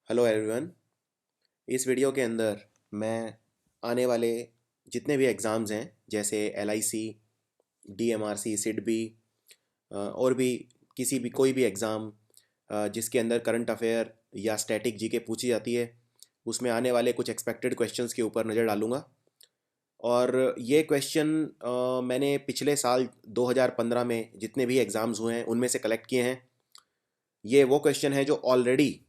Hello everyone. इस video के अंदर मैं आने वाले जितने भी एग्ज़ाम्स हैं जैसे LIC, DMRC, सिडबी और भी किसी भी कोई भी एग्ज़ाम जिसके अंदर करंट अफेयर या स्टैटिक जीके पूछी जाती है उसमें आने वाले कुछ एक्सपेक्टेड क्वेश्चंस के ऊपर नज़र डालूंगा। और ये क्वेश्चन मैंने पिछले साल 2015 में जितने भी एग्ज़ाम्स हुए हैं उनमें से कलेक्ट किए हैं। ये वो क्वेश्चन है जो ऑलरेडी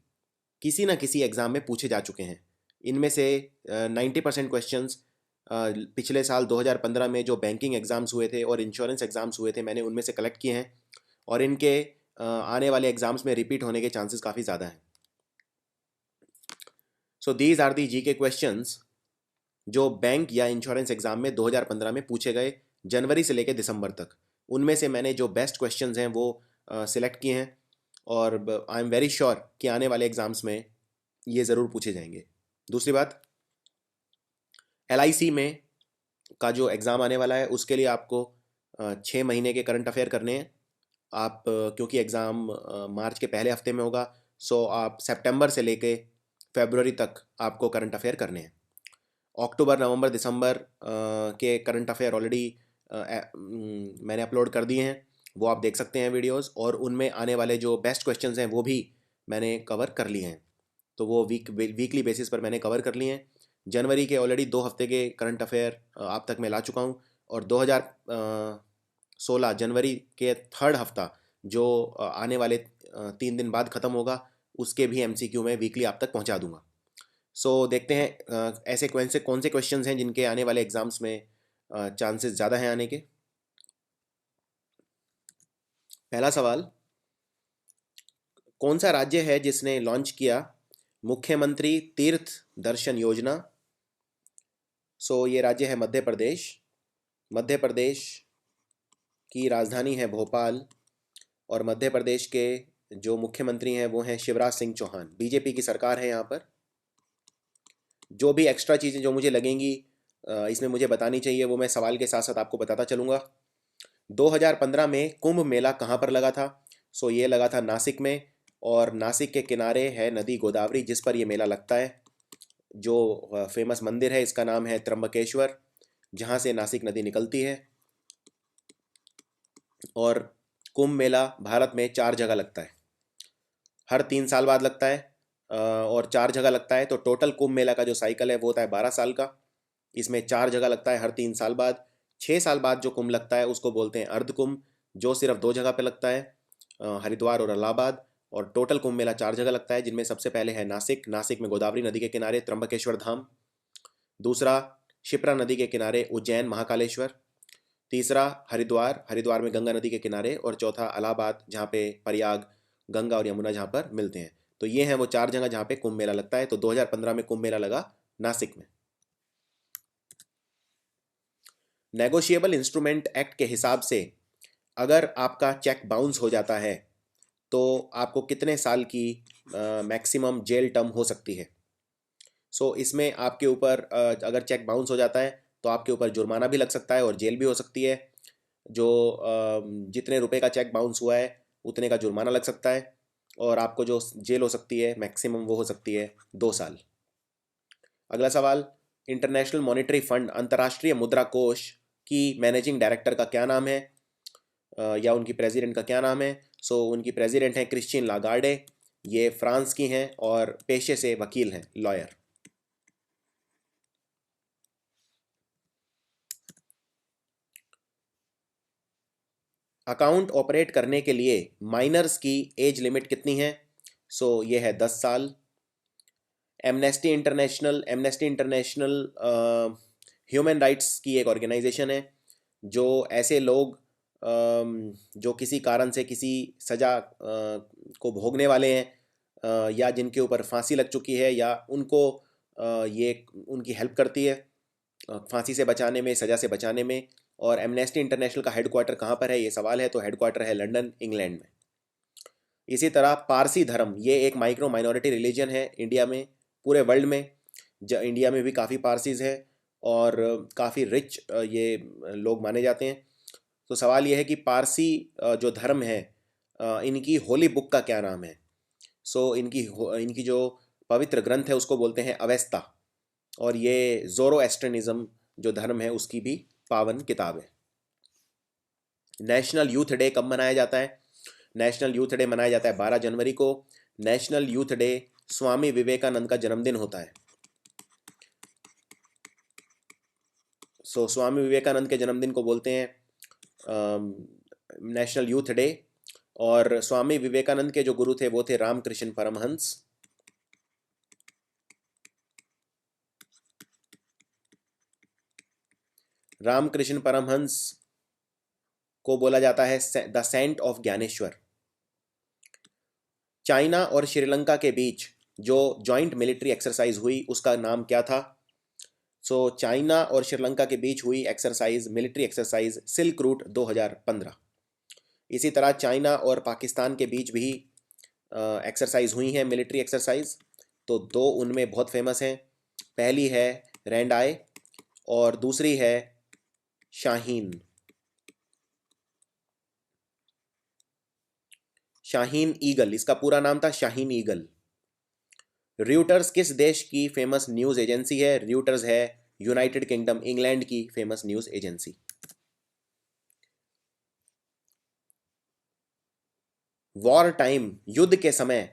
किसी ना किसी एग्ज़ाम में पूछे जा चुके हैं। इनमें से 90% क्वेश्चंस पिछले साल 2015 में जो बैंकिंग एग्ज़ाम्स हुए थे और इंश्योरेंस एग्ज़ाम्स हुए थे मैंने उनमें से कलेक्ट किए हैं और इनके आने वाले एग्ज़ाम्स में रिपीट होने के चांसेस काफ़ी ज़्यादा हैं। So these are the GK questions जो बैंक या इंश्योरेंस एग्ज़ाम में 2015 में पूछे गए जनवरी से लेकर दिसंबर तक। उनमें से मैंने जो बेस्ट क्वेश्चंस हैं वो सिलेक्ट किए हैं और आई एम वेरी श्योर कि आने वाले एग्ज़ाम्स में ये ज़रूर पूछे जाएंगे। दूसरी बात, LIC में का जो एग्ज़ाम आने वाला है उसके लिए आपको 6 महीने के करंट अफेयर करने हैं। आप क्योंकि एग्ज़ाम मार्च के पहले हफ्ते में होगा, सो आप सितंबर से लेके फरवरी तक आपको करंट अफेयर करने हैं। अक्टूबर, नवंबर, दिसंबर के करंट अफेयर ऑलरेडी मैंने अपलोड कर दिए हैं, वो आप देख सकते हैं वीडियोस, और उनमें आने वाले जो बेस्ट क्वेश्चंस हैं वो भी मैंने कवर कर लिए हैं। तो वो वीकली बेसिस पर मैंने कवर कर लिए हैं। जनवरी के ऑलरेडी 2 हफ्ते के करंट अफेयर आप तक मैं ला चुका हूँ और 2016 जनवरी के थर्ड हफ्ता जो आने वाले 3 दिन बाद ख़त्म होगा उसके भी MCQ में वीकली आप तक पहुँचा दूंगा। सो देखते हैं ऐसे कौन से क्वेश्चंस हैं जिनके आने वाले एग्जाम्स में चांसेस ज़्यादा हैं आने के। पहला सवाल, कौन सा राज्य है जिसने लॉन्च किया मुख्यमंत्री तीर्थ दर्शन योजना? सो ये राज्य है मध्य प्रदेश। मध्य प्रदेश की राजधानी है भोपाल और मध्य प्रदेश के जो मुख्यमंत्री हैं वो हैं शिवराज सिंह चौहान। बीजेपी की सरकार है यहाँ पर। जो भी एक्स्ट्रा चीज़ें जो मुझे लगेंगी इसमें मुझे बतानी चाहिए वो मैं सवाल के साथ साथ आपको बताता चलूँगा। 2015 में कुंभ मेला कहाँ पर लगा था? सो ये लगा था नासिक में, और नासिक के किनारे है नदी गोदावरी जिस पर ये मेला लगता है। जो फेमस मंदिर है इसका नाम है त्र्यंबकेश्वर, जहाँ से नासिक नदी निकलती है। और कुंभ मेला भारत में 4 जगह लगता है, हर 3 साल बाद लगता है और 4 जगह लगता है। तो टोटल कुंभ मेला का जो साइकिल है वो होता है 12 साल का। इसमें 4 जगह लगता है हर 3 साल बाद। 6 साल बाद जो कुंभ लगता है उसको बोलते हैं अर्ध कुंभ, जो सिर्फ 2 जगह पे लगता है, हरिद्वार और इलाहाबाद। और टोटल कुंभ मेला 4 जगह लगता है, जिनमें सबसे पहले है नासिक। नासिक में गोदावरी नदी के किनारे त्र्यंबकेश्वर धाम। दूसरा, शिप्रा नदी के किनारे उज्जैन महाकालेश्वर। तीसरा, हरिद्वार, हरिद्वार में गंगा नदी के किनारे। और चौथा, इलाहाबाद, जहाँ पे प्रयाग, गंगा और यमुना जहाँ पर मिलते हैं। तो ये हैं वो 4 जगह जहाँ पे कुंभ मेला लगता है। तो 2015 में कुंभ मेला लगा नासिक में। नेगोशिएबल इंस्ट्रूमेंट एक्ट के हिसाब से अगर आपका चेक बाउंस हो जाता है तो आपको कितने साल की मैक्सिमम जेल टर्म हो सकती है? सो इसमें आपके ऊपर अगर चेक बाउंस हो जाता है तो आपके ऊपर जुर्माना भी लग सकता है और जेल भी हो सकती है। जो जितने रुपए का चेक बाउंस हुआ है उतने का जुर्माना लग सकता है, और आपको जो जेल हो सकती है मैक्सिमम वो हो सकती है 2 साल। अगला सवाल, इंटरनेशनल मॉनेटरी फंड अंतर्राष्ट्रीय मुद्रा कोष की मैनेजिंग डायरेक्टर का क्या नाम है? या उनकी प्रेसिडेंट का क्या नाम है? सो उनकी प्रेसिडेंट हैं क्रिस्टीन लागार्डे। ये फ्रांस की हैं और पेशे से वकील हैं, लॉयर। अकाउंट ऑपरेट करने के लिए माइनर्स की एज लिमिट कितनी है? सो ये है 10 साल। एमनेस्टी इंटरनेशनल ह्यूमन राइट्स की एक ऑर्गेनाइजेशन है जो ऐसे लोग जो किसी कारण से किसी सज़ा को भोगने वाले हैं या जिनके ऊपर फांसी लग चुकी है या उनको ये उनकी हेल्प करती है फांसी से बचाने में, सज़ा से बचाने में। और एमनेस्टी इंटरनेशनल का हेडक्वार्टर कहाँ पर है ये सवाल है, तो हेडक्वार्टर है लंदन, इंग्लैंड में। इसी तरह पारसी धर्म, ये एक माइक्रो माइनॉरिटी रिलीजन है इंडिया में, पूरे वर्ल्ड में। इंडिया में भी काफ़ी पारसीज हैं और काफ़ी रिच ये लोग माने जाते हैं। तो सवाल ये है कि पारसी जो धर्म है इनकी होली बुक का क्या नाम है? सो इनकी जो पवित्र ग्रंथ है उसको बोलते हैं अवेस्ता, और ये ज़ोरोएस्ट्रियनिज्म जो धर्म है उसकी भी पावन किताब है। नेशनल यूथ डे कब मनाया जाता है? नेशनल यूथ डे मनाया जाता है 12 जनवरी को। National youth day Swami Vivekananda का जन्मदिन होता है। स्वामी विवेकानंद के जन्मदिन को बोलते हैं नेशनल यूथ डे। और स्वामी विवेकानंद के जो गुरु थे वो थे रामकृष्ण परमहंस। रामकृष्ण परमहंस को बोला जाता है the saint of Gyaneshwar. China और श्रीलंका के बीच जो जॉइंट मिलिट्री एक्सरसाइज हुई उसका नाम क्या था? चाइना और श्रीलंका के बीच हुई exercise, military exercise silk route 2015। इसी तरह चाइना और पाकिस्तान के बीच भी एक्सरसाइज हुई हैं, मिलिट्री एक्सरसाइज। तो दो उनमें बहुत फेमस हैं। पहली है रैंड आई और दूसरी है शाहीन। शाहीन ईगल, इसका पूरा नाम था शाहीन ईगल। र्यूटर्स किस देश की फेमस न्यूज एजेंसी है? र्यूटर्स है यूनाइटेड किंगडम, इंग्लैंड की famous news agency. War time, युद्ध के समय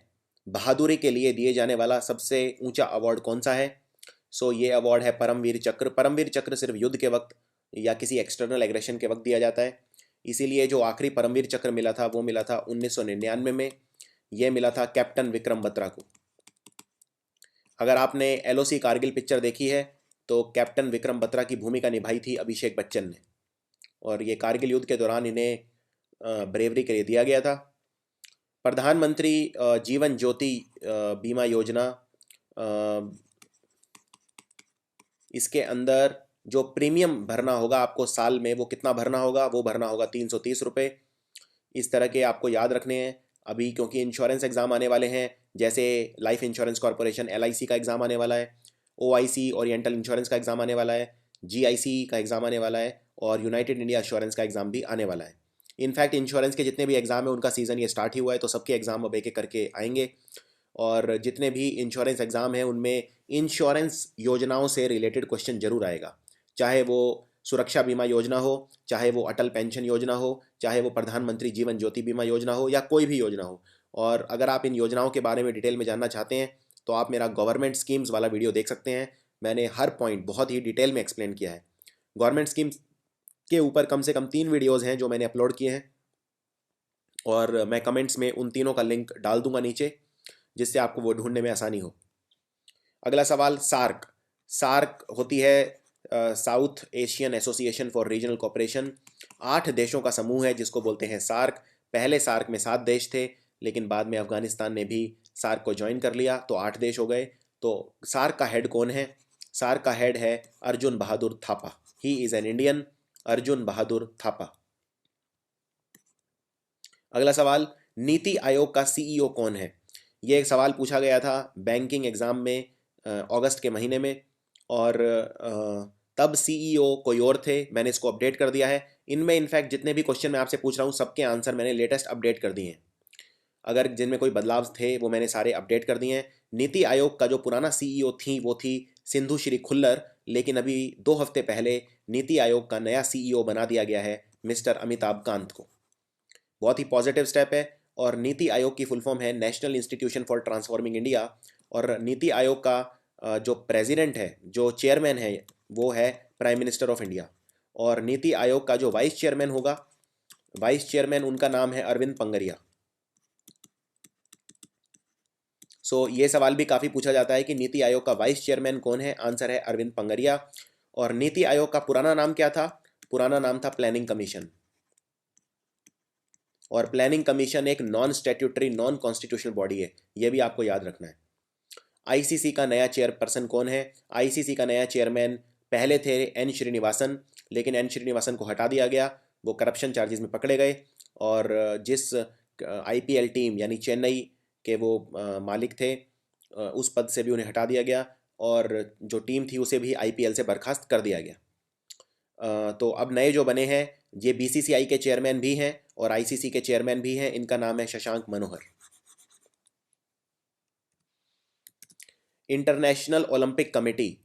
बहादुरी के लिए दिए जाने वाला सबसे ऊंचा अवार्ड कौन सा है? ये अवार्ड है परमवीर चक्र। परमवीर चक्र सिर्फ युद्ध के वक्त या किसी एक्सटर्नल एग्रेशन के वक्त दिया जाता है। इसीलिए जो आखिरी परमवीर चक्र मिला था वो मिला था 1999 में। यह मिला था कैप्टन विक्रम बत्रा को। अगर आपने LOC कारगिल पिक्चर देखी है तो कैप्टन विक्रम बत्रा की भूमिका निभाई थी अभिषेक बच्चन ने, और ये कारगिल युद्ध के दौरान इन्हें ब्रेवरी के लिए दिया गया था। प्रधानमंत्री जीवन ज्योति बीमा योजना, इसके अंदर जो प्रीमियम भरना होगा आपको साल में, वो कितना भरना होगा? वो भरना होगा 330 रुपये। इस तरह के आपको याद रखने हैं अभी, क्योंकि इंश्योरेंस एग्ज़ाम आने वाले हैं। जैसे लाइफ इंश्योरेंस कॉरपोरेशन LIC का एग्ज़ाम आने वाला है, OIC ओरिएंटल इंश्योरेंस का एग्ज़ाम आने वाला है, GIC का एग्ज़ाम आने वाला है, और यूनाइटेड इंडिया इंश्योरेंस का एग्ज़ाम भी आने वाला है। इनफैक्ट इंश्योरेंस के जितने भी एग्ज़ाम हैं उनका सीज़न ये स्टार्ट ही हुआ है, तो सबके एग्ज़ाम अब एक एक करके आएंगे। और जितने भी इंश्योरेंस एग्ज़ाम हैं उनमें इंश्योरेंस योजनाओं से रिलेटेड क्वेश्चन जरूर आएगा, चाहे वो सुरक्षा बीमा योजना हो, चाहे वो अटल पेंशन योजना हो, चाहे वो प्रधानमंत्री जीवन ज्योति बीमा योजना हो, या कोई भी योजना हो। और अगर आप इन योजनाओं के बारे में डिटेल में जानना चाहते हैं तो आप मेरा गवर्नमेंट स्कीम्स वाला वीडियो देख सकते हैं। मैंने हर पॉइंट बहुत ही डिटेल में एक्सप्लेन किया है। गवर्नमेंट स्कीम्स के ऊपर कम से कम 3 वीडियोज़ हैं जो मैंने अपलोड किए हैं, और मैं कमेंट्स में उन तीनों का लिंक डाल दूंगा नीचे, जिससे आपको वो ढूंढने में आसानी हो। अगला सवाल, सार्क। सार्क होती है south Asian association for regional cooperation. 8 देशों का समूह है जिसको बोलते हैं सार्क। पहले सार्क में 7 देश थे, लेकिन बाद में अफगानिस्तान ने भी सार्क को ज्वाइन कर लिया तो 8 देश हो गए। तो सार्क का हेड कौन है? सार्क का हेड है Arjun Bahadur Thapa. He is an Indian, Arjun Bahadur Thapa. अगला सवाल, नीति आयोग का CEO कौन है? ये एक सवाल पूछा गया था बैंकिंग एग्ज़ाम में अगस्त के महीने में, और तब CEO कोई और थे। मैंने इसको अपडेट कर दिया है। इनमें इनफैक्ट जितने भी क्वेश्चन मैं आपसे पूछ रहा हूँ सबके आंसर मैंने लेटेस्ट अपडेट कर दिए हैं। अगर जिनमें कोई बदलाव थे वो मैंने सारे अपडेट कर दिए हैं। नीति आयोग का जो पुराना CEO थी वो थी सिंधु श्री खुल्लर, लेकिन अभी 2 हफ्ते पहले नीति आयोग का नया CEO बना दिया गया है मिस्टर अमिताभ कांत को। बहुत ही पॉजिटिव स्टेप है। और नीति आयोग की फुल फॉर्म है national institution for transforming India. और नीति आयोग का जो प्रेसिडेंट है, जो चेयरमैन है, वो है प्राइम मिनिस्टर ऑफ इंडिया। और नीति आयोग का जो वाइस चेयरमैन होगा, वाइस चेयरमैन उनका नाम है अरविंद पंगरिया। ये सवाल भी काफ़ी पूछा जाता है कि नीति आयोग का वाइस चेयरमैन कौन है? आंसर है अरविंद पंगरिया। और नीति आयोग का पुराना नाम क्या था? पुराना नाम था प्लानिंग कमीशन। और प्लानिंग कमीशन एक non statutory, non constitutional body है, यह भी आपको याद रखना है। ICC का नया चेयरपर्सन कौन है? ICC का नया चेयरमैन पहले थे N श्रीनिवासन, लेकिन N श्रीनिवासन को हटा दिया गया, वो करप्शन चार्जेस में पकड़े गए। और जिस IPL टीम यानी चेन्नई के वो मालिक थे, उस पद से भी उन्हें हटा दिया गया, और जो टीम थी उसे भी IPL से बर्खास्त कर दिया गया। तो अब नए जो बने हैं ये BCCI के चेयरमैन भी हैं और ICC के चेयरमैन भी हैं। इनका नाम है Shashank Manohar. International Olympic Committee.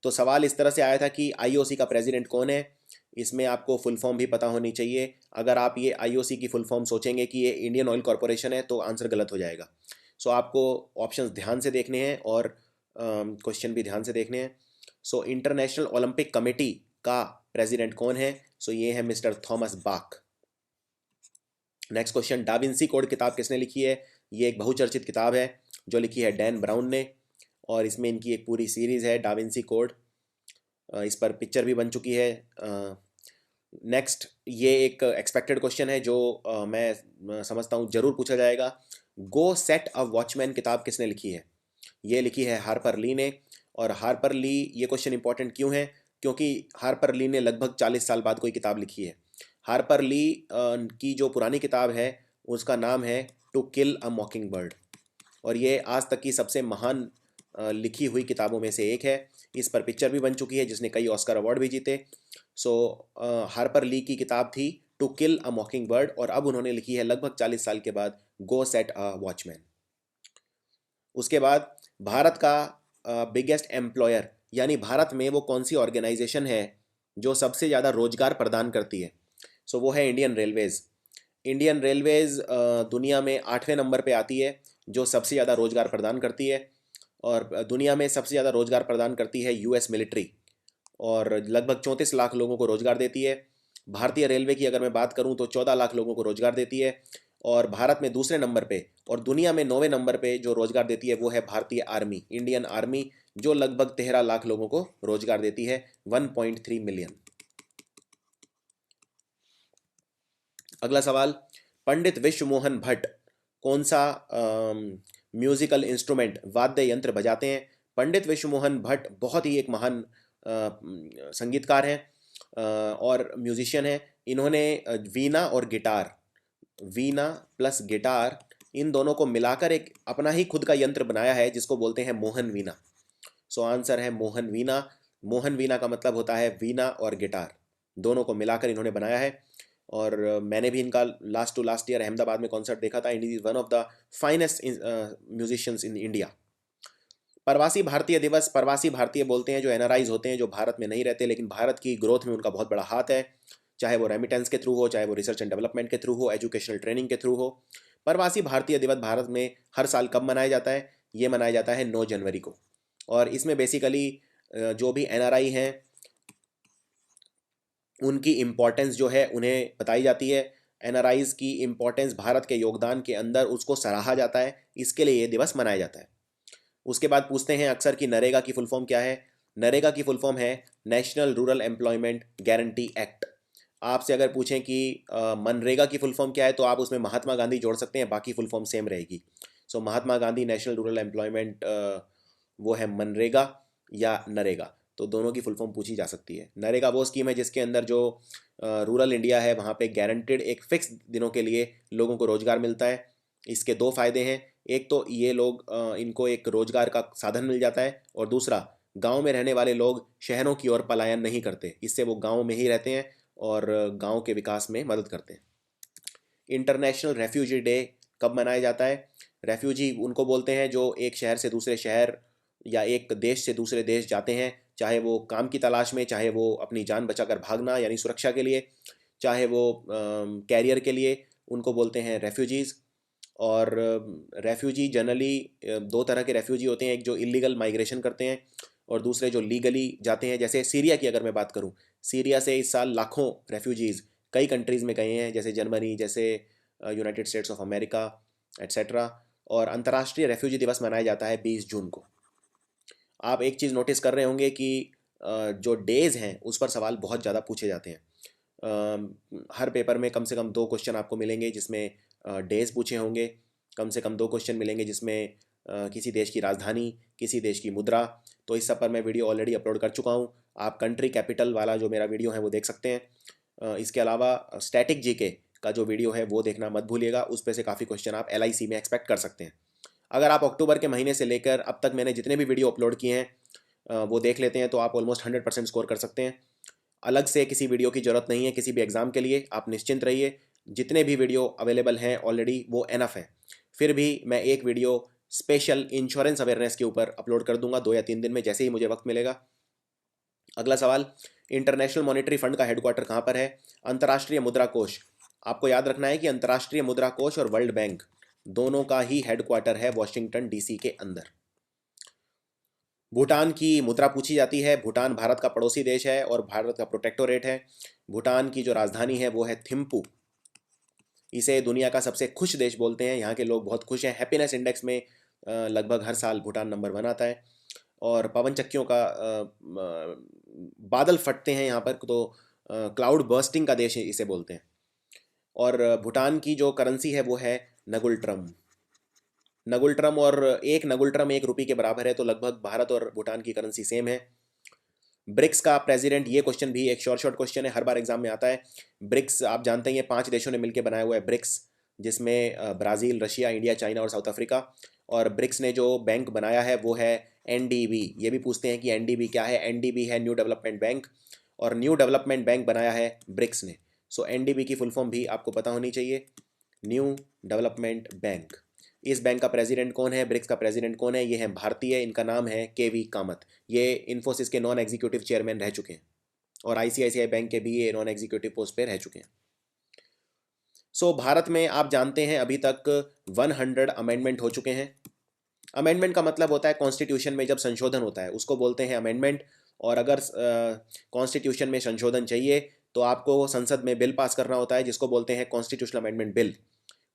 तो सवाल इस तरह से आया था कि आईओसी का प्रेसिडेंट कौन है। इसमें आपको फुल फॉर्म भी पता होनी चाहिए। अगर आप ये आईओसी की फुल फॉर्म सोचेंगे कि ये इंडियन ऑयल कॉरपोरेशन है तो आंसर गलत हो जाएगा। सो आपको ऑप्शंस ध्यान से देखने हैं और क्वेश्चन भी ध्यान से देखने हैं। सो इंटरनेशनल ओलंपिक कमेटी का प्रेसिडेंट कौन है? सो ये है mister Thomas Bach. Next question, DaVinci code किताब किसने लिखी है? ये एक बहुचर्चित किताब है जो लिखी है डैन ब्राउन ने, और इसमें इनकी एक पूरी सीरीज़ है डाविंसी कोड। इस पर पिक्चर भी बन चुकी है। नेक्स्ट, ये एक एक्सपेक्टेड क्वेश्चन है जो मैं समझता हूँ ज़रूर पूछा जाएगा। गो सेट अ वॉचमैन किताब किसने लिखी है? ये लिखी है हार्पर ली ने। और हार्पर ली, ये क्वेश्चन इंपॉर्टेंट क्यों है? क्योंकि हार्पर ली ने लगभग 40 साल बाद कोई किताब लिखी है। हार्पर ली की जो पुरानी किताब है उसका नाम है टू किल अ मॉकिंग बर्ड, और ये आज तक की सबसे महान लिखी हुई किताबों में से एक है। इस पर पिक्चर भी बन चुकी है जिसने कई ऑस्कर अवार्ड भी जीते। सो हार्पर ली की किताब थी टू किल अ मॉकिंग बर्ड, और अब उन्होंने लिखी है लगभग 40 साल के बाद गो सेट अ वॉचमैन। उसके बाद भारत का बिगेस्ट एम्प्लॉयर, यानी भारत में वो कौन सी ऑर्गेनाइजेशन है जो सबसे ज़्यादा रोजगार प्रदान करती है? सो वो है इंडियन रेलवेज़। इंडियन रेलवेज़ दुनिया में 8वें नंबर पे आती है जो सबसे ज़्यादा रोजगार प्रदान करती है। और दुनिया में सबसे ज़्यादा रोजगार प्रदान करती है यूएस मिलिट्री, और लगभग 34 लाख लोगों को रोजगार देती है। भारतीय रेलवे की अगर मैं बात करूं तो 14 लाख लोगों को रोजगार देती है। और भारत में दूसरे नंबर पे और दुनिया में 9वें नंबर पे जो रोजगार देती है वो है भारतीय आर्मी, इंडियन आर्मी, जो लगभग 13 लाख लोगों को रोजगार देती है, 1.3 मिलियन। अगला सवाल, पंडित विश्व मोहन भट्ट कौन सा म्यूजिकल इंस्ट्रूमेंट, वाद्य यंत्र बजाते हैं? पंडित विश्व मोहन भट्ट बहुत ही एक महान संगीतकार हैं और म्यूजिशियन हैं। इन्होंने वीणा और गिटार, वीणा प्लस गिटार, इन दोनों को मिलाकर एक अपना ही खुद का यंत्र बनाया है जिसको बोलते हैं मोहन वीणा। सो आंसर है मोहन वीणा। मोहन वीणा का मतलब होता है वीणा और गिटार, दोनों को मिलाकर इन्होंने बनाया है। और मैंने भी इनका last to last year Ahmedabad में कॉन्सर्ट देखा था। India is one of the finest musicians in India. Pravasi Bharatiya दिवस, प्रवासी भारतीय बोलते हैं जो एनआरआईज होते हैं, जो भारत में नहीं रहते लेकिन भारत की ग्रोथ में उनका बहुत बड़ा हाथ है, चाहे वो रेमिटेंस के थ्रू हो, चाहे वो रिसर्च एंड डेवलपमेंट के थ्रू हो, एजुकेशनल ट्रेनिंग के थ्रू हो। प्रवासी भारतीय दिवस भारत में हर साल कब मनाया जाता है? ये मनाया जाता है 9 जनवरी को। और इसमें बेसिकली जो भी एनआरआई हैं उनकी इम्पोर्टेंस जो है उन्हें बताई जाती है। एनआरआईज की इम्पोर्टेंस, भारत के योगदान के अंदर उसको सराहा जाता है, इसके लिए ये दिवस मनाया जाता है। उसके बाद पूछते हैं अक्सर कि नरेगा की फुल फॉर्म क्या है? नरेगा की फुल फॉर्म है national rural employment guarantee act. आपसे अगर पूछें कि मनरेगा की फुल फॉर्म क्या है तो आप उसमें महात्मा गांधी जोड़ सकते हैं, बाकी फुल फॉर्म सेम रहेगी। सो Mahatma Gandhi national rural employment, वो है मनरेगा या नरेगा, तो दोनों की फुल फॉर्म पूछी जा सकती है। नरेगा वो स्कीम है जिसके अंदर जो रूरल इंडिया है वहाँ पे गारंटेड एक फिक्स दिनों के लिए लोगों को रोजगार मिलता है। इसके दो फायदे हैं, एक तो ये लोग इनको एक रोजगार का साधन मिल जाता है, और दूसरा गांव में रहने वाले लोग शहरों की ओर पलायन नहीं करते, इससे वो गांव में ही रहते हैं और गांव के विकास में मदद करते हैं। इंटरनेशनल रेफ्यूजी डे कब मनाया जाता है? रेफ्यूजी उनको बोलते हैं जो एक शहर से दूसरे शहर या एक देश से दूसरे देश जाते हैं, चाहे वो काम की तलाश में, चाहे वो अपनी जान बचाकर भागना यानी सुरक्षा के लिए, चाहे वो कैरियर के लिए, उनको बोलते हैं रेफ्यूजीज़। और रेफ्यूजी जनरली दो तरह के रेफ्यूजी होते हैं, एक जो इलीगल माइग्रेशन करते हैं और दूसरे जो लीगली जाते हैं। जैसे सीरिया की अगर मैं बात करूं, सीरिया से इस साल लाखों रेफ्यूजीज़ कई कंट्रीज़ में गए हैं, जैसे जर्मनी, जैसे United states of America etcetera. और अंतर्राष्ट्रीय रेफ्यूजी दिवस मनाया जाता है 20 जून को। आप एक चीज़ नोटिस कर रहे होंगे कि जो डेज़ हैं उस पर सवाल बहुत ज़्यादा पूछे जाते हैं। हर पेपर में कम से कम 2 क्वेश्चन आपको मिलेंगे जिसमें डेज़ पूछे होंगे, कम से कम 2 क्वेश्चन मिलेंगे जिसमें किसी देश की राजधानी, किसी देश की मुद्रा। तो इस सब पर मैं वीडियो ऑलरेडी अपलोड कर चुका हूँ, आप कंट्री कैपिटल वाला जो मेरा वीडियो है वो देख सकते हैं। इसके अलावा स्टैटिक जीके का जो वीडियो है वो देखना मत भूलिएगा, उस पे से काफ़ी क्वेश्चन आप एलआईसी में एक्सपेक्ट कर सकते हैं। अगर आप अक्टूबर के महीने से लेकर अब तक मैंने जितने भी वीडियो अपलोड किए हैं वो देख लेते हैं तो आप ऑलमोस्ट 100% स्कोर कर सकते हैं। अलग से किसी वीडियो की ज़रूरत नहीं है किसी भी एग्ज़ाम के लिए, आप निश्चिंत रहिए, जितने भी वीडियो अवेलेबल हैं ऑलरेडी वो एनफ हैं। फिर भी मैं एक वीडियो स्पेशल इंश्योरेंस अवेयरनेस के ऊपर अपलोड कर दूंगा 2 या 3 दिन में, जैसे ही मुझे वक्त मिलेगा। अगला सवाल, इंटरनेशनल मॉनेटरी फंड का हेडक्वार्टर कहाँ पर है? अंतर्राष्ट्रीय मुद्रा कोष, आपको याद रखना है कि अंतर्राष्ट्रीय मुद्रा कोष और वर्ल्ड बैंक दोनों का ही हेडक्वार्टर है वॉशिंगटन डीसी के अंदर। भूटान की मुद्रा पूछी जाती है। भूटान भारत का पड़ोसी देश है और भारत का प्रोटेक्टोरेट है। भूटान की जो राजधानी है वो है थिम्पू। इसे दुनिया का सबसे खुश देश बोलते हैं, यहाँ के लोग बहुत खुश हैं। हैप्पीनेस इंडेक्स में लगभग हर साल भूटान नंबर 1 आता है। और पवन चक्कियों का बादल फटते हैं यहाँ पर, तो क्लाउड बर्स्टिंग का देश इसे बोलते हैं। और भूटान की जो करेंसी है वो है नगुल ट्रम। नगुल ट्रम, और एक नगुल ट्रम 1 रुपये के बराबर है, तो लगभग भारत और भूटान की करेंसी सेम है। ब्रिक्स का प्रेसिडेंट, ये क्वेश्चन भी एक शॉर्ट क्वेश्चन है, हर बार एग्जाम में आता है। ब्रिक्स आप जानते हैं ये 5 देशों ने मिलकर बनाया हुआ है ब्रिक्स, जिसमें ब्राज़ील, रशिया, इंडिया, चाइना और साउथ अफ्रीका। और ब्रिक्स ने जो बैंक बनाया है वो है एनडीबी। ये भी पूछते हैं कि एनडीबी क्या है? एनडीबी है न्यू डेवलपमेंट बैंक, और न्यू डेवलपमेंट बैंक बनाया है ब्रिक्स ने। सो एनडीबी की फुल फॉर्म भी आपको पता होनी चाहिए, न्यू डेवलपमेंट बैंक। इस बैंक का प्रेसिडेंट कौन है? ब्रिक्स का प्रेसिडेंट कौन है? ये है भारतीय, इनका नाम है केवी कामत। ये इन्फोसिस के नॉन एग्जीक्यूटिव चेयरमैन रह चुके हैं, और आईसीआईसीआई बैंक के भी ये नॉन एग्जीक्यूटिव पोस्ट पे रह चुके हैं। सो भारत में आप जानते हैं अभी तक 100 अमेंडमेंट हो चुके हैं। अमेंडमेंट का मतलब होता है कॉन्स्टिट्यूशन में जब संशोधन होता है उसको बोलते हैं अमेंडमेंट। और अगर कॉन्स्टिट्यूशन में संशोधन चाहिए तो आपको संसद में बिल पास करना होता है, जिसको बोलते हैं constitutional amendment bill.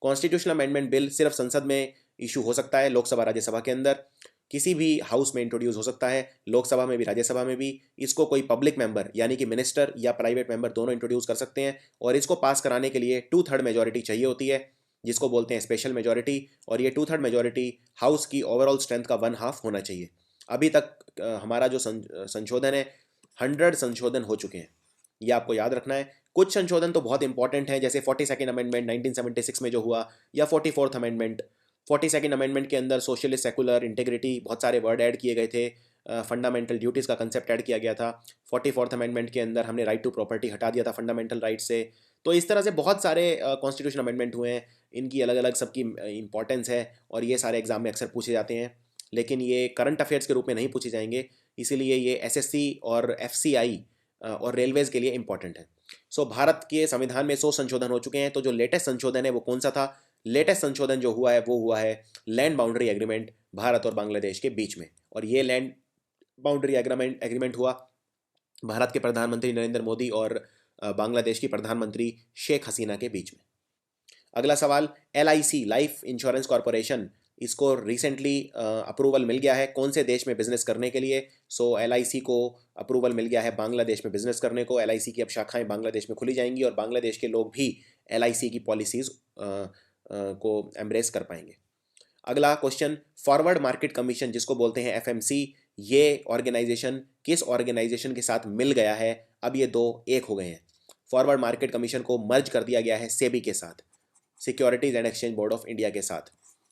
Constitutional amendment bill सिर्फ संसद में इशू हो सकता है, लोकसभा राज्यसभा के अंदर। किसी भी हाउस में इंट्रोड्यूस हो सकता है, लोकसभा में भी राज्यसभा में भी। इसको कोई पब्लिक मेंबर यानी कि मिनिस्टर या प्राइवेट मेंबर दोनों इंट्रोड्यूस कर सकते हैं, और इसको पास कराने के लिए 2/3 मेजोरिटी चाहिए होती है, जिसको बोलते हैं स्पेशल मेजोरिटी। और ये 2/3 मेजोरिटी हाउस की ओवरऑल स्ट्रेंथ का 1/2 होना चाहिए। अभी तक हमारा जो संशोधन है 100 संशोधन हो चुके हैं, ये आपको याद रखना है। कुछ संशोधन तो बहुत इंपॉर्टेंट हैं, जैसे 42nd अमेंडमेंट 1976 में जो हुआ, या 44th अमेंडमेंट। 42nd अमेंडमेंट के अंदर सोशलिस्ट, सेकुलर, इंटेग्रिटी, बहुत सारे वर्ड ऐड किए गए थे। फंडामेंटल ड्यूटीज़ का कंसेप्ट ऐड किया गया था। 44th अमेंडमेंट के अंदर हमने राइट टू प्रॉपर्टी हटा दिया था फंडामेंटल राइट से। तो इस तरह से बहुत सारे कॉन्स्टिट्यूशन अमेंडमेंट हुए हैं, इनकी अलग अलग सबकी इंपॉर्टेंस है, और ये सारे एग्जाम में अक्सर पूछे जाते हैं, लेकिन ये करंट अफेयर्स के रूप में नहीं पूछे जाएंगे, इसीलिए ये एसएससी और एफसीआई और रेलवेज़ के लिए इंपॉर्टेंट है। सो भारत के संविधान में 100 संशोधन हो चुके हैं। तो जो लेटेस्ट संशोधन है वो कौन सा था? लेटेस्ट संशोधन जो हुआ है वो हुआ है लैंड बाउंड्री एग्रीमेंट भारत और बांग्लादेश के बीच में। और ये लैंड बाउंड्री एग्रीमेंट हुआ भारत के प्रधानमंत्री नरेंद्र मोदी और बांग्लादेश की प्रधानमंत्री शेख हसीना के बीच में। अगला सवाल, LIC लाइफ इंश्योरेंस कॉरपोरेशन, इसको रिसेंटली अप्रूवल मिल गया है कौन से देश में बिजनेस करने के लिए? सो LIC को अप्रूवल मिल गया है बांग्लादेश में बिजनेस करने को। LIC की अब शाखाएं बांग्लादेश में खुली जाएंगी, और बांग्लादेश के लोग भी LIC की पॉलिसीज़ को एम्ब्रेस कर पाएंगे। अगला क्वेश्चन, फॉरवर्ड मार्केट कमीशन जिसको बोलते हैं FMC, ये ऑर्गेनाइजेशन किस ऑर्गेनाइजेशन के साथ मिल गया है? अब ये दो एक हो गए हैं। फॉरवर्ड मार्केट कमीशन को मर्ज कर दिया गया है सेबी के साथ, securities and exchange board of India के साथ।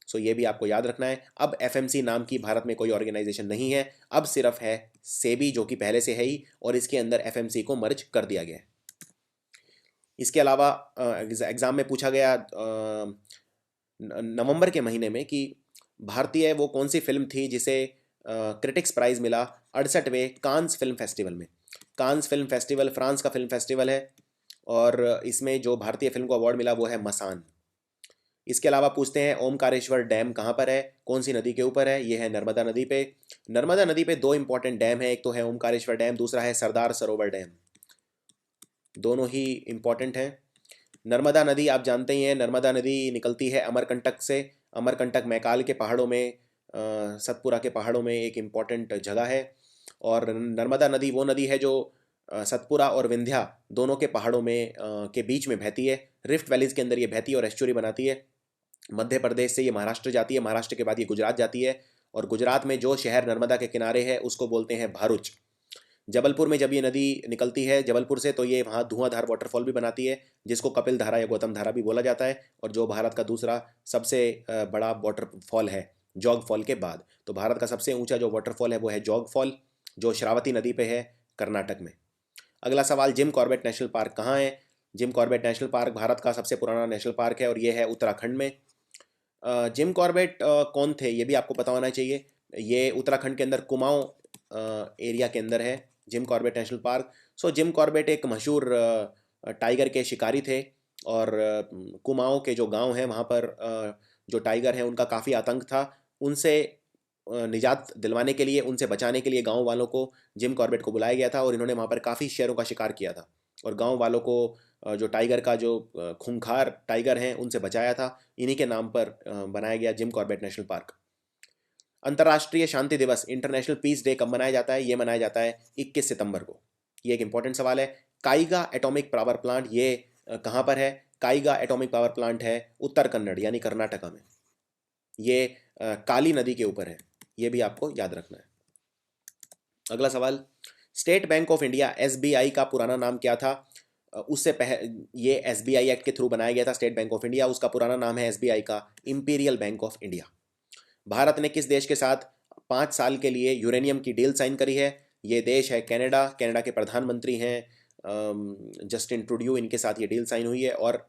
सो ये भी आपको याद रखना है। अब FMC नाम की भारत में कोई ऑर्गेनाइजेशन नहीं है, अब सिर्फ है सेबी, जो कि पहले से है ही, और इसके अंदर FMC को मर्ज कर दिया गया है। इसके अलावा एग्जाम में पूछा गया नवंबर के महीने में कि भारतीय वो कौन सी फिल्म थी जिसे क्रिटिक्स प्राइज मिला 68वें कांस फिल्म फेस्टिवल में। कांस फिल्म फेस्टिवल फ्रांस का फिल्म फेस्टिवल है, और इसमें जो भारतीय फिल्म को अवार्ड मिला वो है मसान। इसके अलावा पूछते हैं ओमकारेश्वर डैम कहाँ पर है, कौन सी नदी के ऊपर है? ये है नर्मदा नदी पे। नर्मदा नदी पे 2 इंपॉर्टेंट डैम है, एक तो है ओमकारेश्वर डैम, दूसरा है सरदार सरोवर डैम। दोनों ही इंपॉर्टेंट हैं। नर्मदा नदी आप जानते ही हैं, नर्मदा नदी निकलती है अमरकंटक से। अमरकंटक मैकाल के पहाड़ों में, सतपुरा के पहाड़ों में एक इम्पॉर्टेंट जगह है। और नर्मदा नदी वो नदी है जो सतपुरा और विंध्या दोनों के पहाड़ों में के बीच में बहती है। रिफ्ट वैलीज़ के अंदर ये बहती है और एस्चुरी बनाती है। मध्य प्रदेश से ये महाराष्ट्र जाती है, महाराष्ट्र के बाद ये गुजरात जाती है, और गुजरात में जो शहर नर्मदा के किनारे है उसको बोलते हैं भारूच। जबलपुर में जब ये नदी निकलती है जबलपुर से, तो ये वहाँ धुआंधार वाटरफॉल भी बनाती है, जिसको कपिल धारा या गौतम धारा भी बोला जाता है, और जो भारत का दूसरा सबसे बड़ा वाटरफॉल है जॉग फॉल के बाद। तो भारत का सबसे ऊंचा जो वाटरफॉल है वो है जॉग फॉल, जो श्रावती नदी पे है कर्नाटक में। अगला सवाल, जिम कॉर्बेट नेशनल पार्क कहाँ है? Jim Corbett national park Bharat का सबसे पुराना नेशनल पार्क है, और ये है उत्तराखंड में। जिम कॉर्बेट कौन थे ये भी आपको पता होना चाहिए। ये उत्तराखंड के अंदर कुमाऊं एरिया के अंदर है जिम कॉर्बेट नेशनल पार्क। सो जिम कॉर्बेट एक मशहूर टाइगर के शिकारी थे, और कुमाऊं के जो गांव हैं वहाँ पर जो टाइगर हैं उनका काफ़ी आतंक था। उनसे निजात दिलवाने के लिए, उनसे बचाने के लिए गांव वालों को जिम कॉर्बेट को बुलाया गया था, और इन्होंने वहाँ पर काफ़ी शेरों का शिकार किया था और गांव वालों को जो टाइगर का जो खूंखार टाइगर हैं उनसे बचाया था। इन्हीं के नाम पर बनाया गया जिम कॉर्बेट नेशनल पार्क। अंतर्राष्ट्रीय शांति दिवस, इंटरनेशनल पीस डे कब मनाया जाता है? ये मनाया जाता है 21 सितंबर को। ये एक इंपॉर्टेंट सवाल है। काइगा एटॉमिक पावर प्लांट ये कहाँ पर है? काइगा एटॉमिक पावर प्लांट है उत्तर कन्नड़ यानी कर्नाटका में। ये काली नदी के ऊपर है, ये भी आपको याद रखना है। अगला सवाल, state bank of India SBI का पुराना नाम क्या था? उससे ये एसबीआई एक्ट के थ्रू बनाया गया था स्टेट बैंक ऑफ इंडिया। उसका पुराना नाम है एसबीआई का imperial bank of India. Bharat ने किस देश के साथ 5 साल के लिए यूरेनियम की डील साइन करी है? ये देश है कनाडा। कनाडा के प्रधानमंत्री हैं जस्टिन ट्रूडियो, इनके साथ ये डील साइन हुई है। और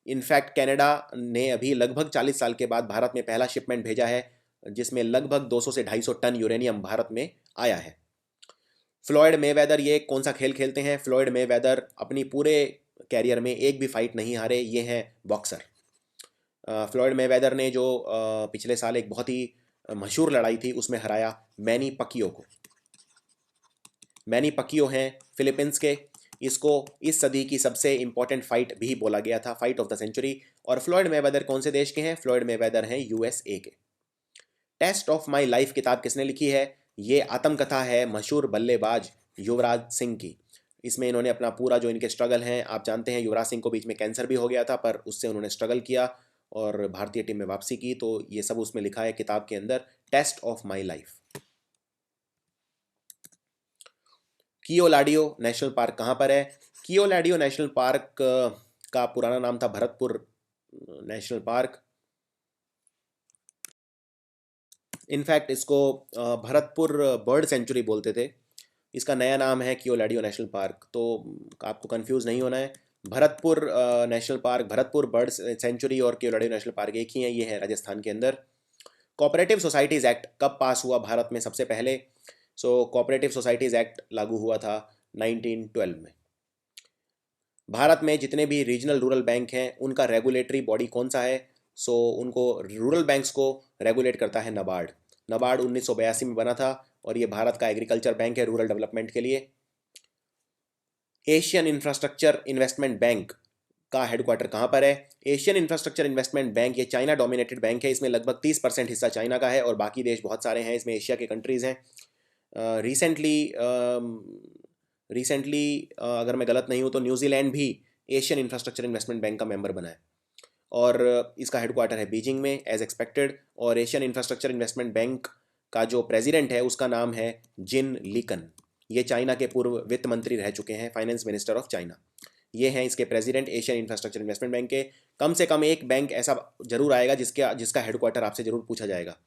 इनफैक्ट कनाडा ने अभी लगभग 40 साल के बाद भारत में पहला शिपमेंट भेजा है जिसमें लगभग 200 से 250 टन यूरेनियम भारत में आया है। फ्लॉयड मेवेदर ये कौन सा खेल खेलते हैं? फ्लॉयड मेवेदर अपनी पूरे कैरियर में एक भी फाइट नहीं हारे, ये हैं बॉक्सर। फ्लॉयड मेवेदर ने जो पिछले साल एक बहुत ही मशहूर लड़ाई थी उसमें हराया मैनी पकियो को। मैनी पकियो हैं फिलीपींस के। इसको इस सदी की सबसे इंपॉर्टेंट फाइट भी बोला गया था, फाइट ऑफ द सेंचुरी। और फ्लॉयड मेवेदर कौन से देश के हैं? फ्लॉयड मेवेदर हैं यूएसए के। टेस्ट ऑफ माई लाइफ किताब किसने लिखी है? ये आत्मकथा है मशहूर बल्लेबाज युवराज सिंह की। इसमें इन्होंने अपना पूरा जो इनके स्ट्रगल हैं, आप जानते हैं युवराज सिंह को बीच में कैंसर भी हो गया था, पर उससे उन्होंने स्ट्रगल किया और भारतीय टीम में वापसी की, तो ये सब उसमें लिखा है किताब के अंदर, test of my life. Keoladeo national park कहाँ पर है? कियोलाडियो नेशनल पार्क का पुराना नाम था भरतपुर नेशनल पार्क। इनफैक्ट इसको भरतपुर बर्ड सेंचुरी बोलते थे। इसका नया नाम है कियोलाडियो नेशनल पार्क, तो आपको कंफ्यूज नहीं होना है। Bharatpur national park, Bharatpur bird sanctuary और कियोलाडियो नेशनल पार्क एक ही है, ये है राजस्थान के अंदर। कोऑपरेटिव सोसाइटीज़ एक्ट कब पास हुआ भारत में सबसे पहले? सो कोऑपरेटिव सोसाइटीज़ एक्ट लागू हुआ था 1912 में। भारत में जितने भी रीजनल रूरल बैंक हैं उनका रेगुलेटरी बॉडी कौन सा है? सो उनको रूरल बैंक्स को रेगुलेट करता है नबार्ड। नबार्ड 1982 में बना था और ये भारत का एग्रीकल्चर बैंक है रूरल डेवलपमेंट के लिए। एशियन इंफ्रास्ट्रक्चर इन्वेस्टमेंट बैंक का हेडक्वार्टर कहाँ पर है? एशियन इंफ्रास्ट्रक्चर इन्वेस्टमेंट बैंक ये चाइना डोमिनेटेड बैंक है। इसमें लगभग 30% हिस्सा चाइना का है और बाकी देश बहुत सारे हैं, इसमें एशिया के कंट्रीज़ हैं। रिसेंटली अगर मैं गलत नहीं हूँ तो न्यूजीलैंड भी एशियन इंफ्रास्ट्रक्चर इन्वेस्टमेंट बैंक का मेंबर बना है और इसका हेडक्वार्टर है बीजिंग में एज एक्सपेक्टेड। और एशियन इंफ्रास्ट्रक्चर इन्वेस्टमेंट बैंक का जो प्रेसिडेंट है उसका नाम है जिन लीकन। ये चाइना के पूर्व वित्त मंत्री रह चुके हैं, फाइनेंस मिनिस्टर ऑफ चाइना। ये हैं इसके president Asian infrastructure investment bank के। कम से कम एक बैंक ऐसा जरूर आएगा जिसका हेडक्वार्टर आपसे जरूर पूछा जाएगा।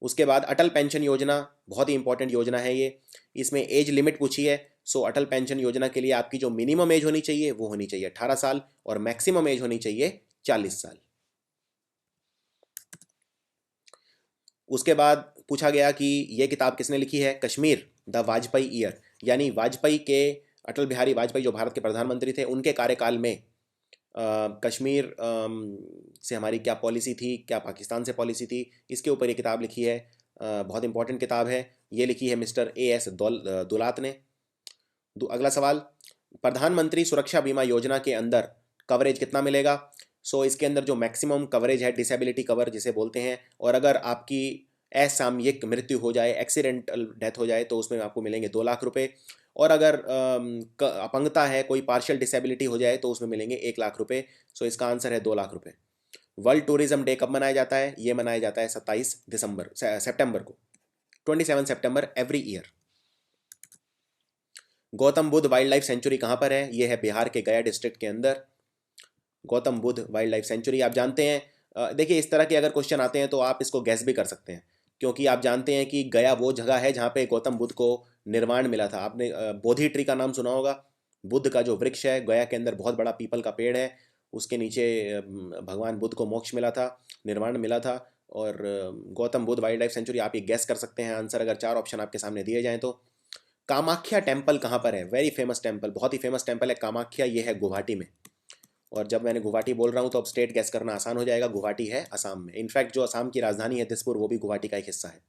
उसके बाद अटल पेंशन योजना, बहुत ही इंपॉर्टेंट योजना है ये। इसमें एज लिमिट पूछी है। सो अटल पेंशन योजना के लिए आपकी जो मिनिमम एज होनी चाहिए वो होनी चाहिए 18 साल और मैक्सिमम एज होनी चाहिए 40 साल। उसके बाद पूछा गया कि ये किताब किसने लिखी है? कश्मीर द वाजपेयी ईयर, यानी वाजपेयी के, अटल बिहारी वाजपेयी जो भारत के प्रधानमंत्री थे उनके कार्यकाल में कश्मीर से हमारी क्या पॉलिसी थी, क्या पाकिस्तान से पॉलिसी थी, इसके ऊपर ये किताब लिखी है। बहुत इंपॉर्टेंट किताब है। ये लिखी है मिस्टर A.S. दुलात ने। अगला सवाल, प्रधानमंत्री सुरक्षा बीमा योजना के अंदर कवरेज कितना मिलेगा? सो इसके अंदर जो मैक्सिमम कवरेज है डिसेबिलिटी कवर जिसे बोलते हैं, और अगर आपकी असामयिक मृत्यु हो जाए, एक्सीडेंटल डेथ हो जाए, तो उसमें आपको मिलेंगे 2 लाख रुपए। और अगर अपंगता है, कोई पार्शियल डिसेबिलिटी हो जाए, तो उसमें मिलेंगे 1 लाख रुपए। सो इसका आंसर है 2 लाख रुपए। वर्ल्ड टूरिज्म डे कब मनाया जाता है? ये मनाया जाता है 27 सितंबर को, 27 सितंबर every year. Gautam Buddha wildlife sanctuary कहाँ पर है? ये है बिहार के गया डिस्ट्रिक्ट के अंदर। Gautam Buddha wildlife century आप जानते हैं। देखिए इस तरह के अगर क्वेश्चन आते हैं तो आप इसको गैस भी कर सकते हैं, क्योंकि आप जानते हैं कि गया वो जगह है जहाँ पे गौतम बुद्ध को निर्वाण मिला था। आपने बोधि ट्री का नाम सुना होगा। बुद्ध का जो वृक्ष है गया के अंदर, बहुत बड़ा पीपल का पेड़ है, उसके नीचे भगवान बुद्ध को मोक्ष मिला था, निर्वाण मिला था। और Gautam Buddha wildlife century, आप ये गैस कर सकते हैं आंसर अगर 4 ऑप्शन आपके सामने दिए जाएं तो। कामाख्या टेम्पल कहाँ पर है? वेरी फेमस टेम्पल, बहुत ही फेमस टेम्पल है कामाख्या, ये है गुवाहाटी में। और जब मैंने गुवाहाटी बोल रहा हूँ तो अब स्टेट गैस करना आसान हो जाएगा, गुवाहाटी है असम में। इनफैक्ट जो असम की राजधानी है दिसपुर, वो भी गुवाहाटी का एक हिस्सा है।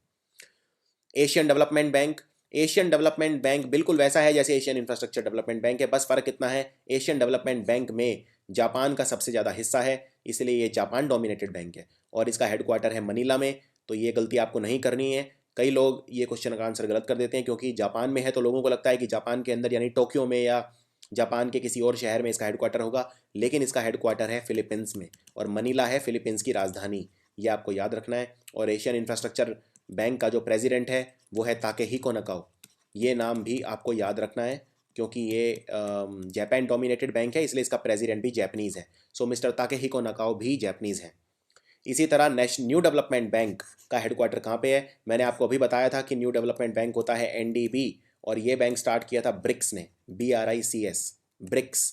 Asian development bank, Asian development bank बिल्कुल वैसा है जैसे एशियन इंफ्रास्ट्रक्चर डेवलपमेंट बैंक है, बस फर्क कितना है, एशियन डेवलपमेंट बैंक में जापान का सबसे ज़्यादा हिस्सा है, इसलिए ये जापान डोमिनेटेड बैंक है और इसका हेडक्वार्टर है मनीला में। तो ये गलती आपको नहीं करनी है। कई लोग ये क्वेश्चन का आंसर गलत कर देते हैं क्योंकि जापान में है तो लोगों को लगता है कि जापान के अंदर यानी टोक्यो में या जापान के किसी और शहर में इसका हेडक्वार्टर होगा, लेकिन इसका हेडक्वार्टर है फिलीपींस में और मनीला है फिलीपींस की राजधानी, ये आपको याद रखना है। और एशियन इंफ्रास्ट्रक्चर बैंक का जो प्रेसिडेंट है वो है ताकेहिको नकाओ, ये नाम भी आपको याद रखना है क्योंकि ये जापान डोमिनेटेड बैंक है इसलिए इसका प्रेसिडेंट भी जैपनीज़ है। सो मिस्टर ताकेहिको नकाओ भी जैपनीज़ है। इसी तरह न्यू डेवलपमेंट बैंक का हेडक्वार्टर कहाँ पे है? मैंने आपको अभी बताया था कि न्यू डेवलपमेंट बैंक होता है एनडीबी, और ये बैंक स्टार्ट किया था ब्रिक्स ने, BRICS, ब्रिक्स।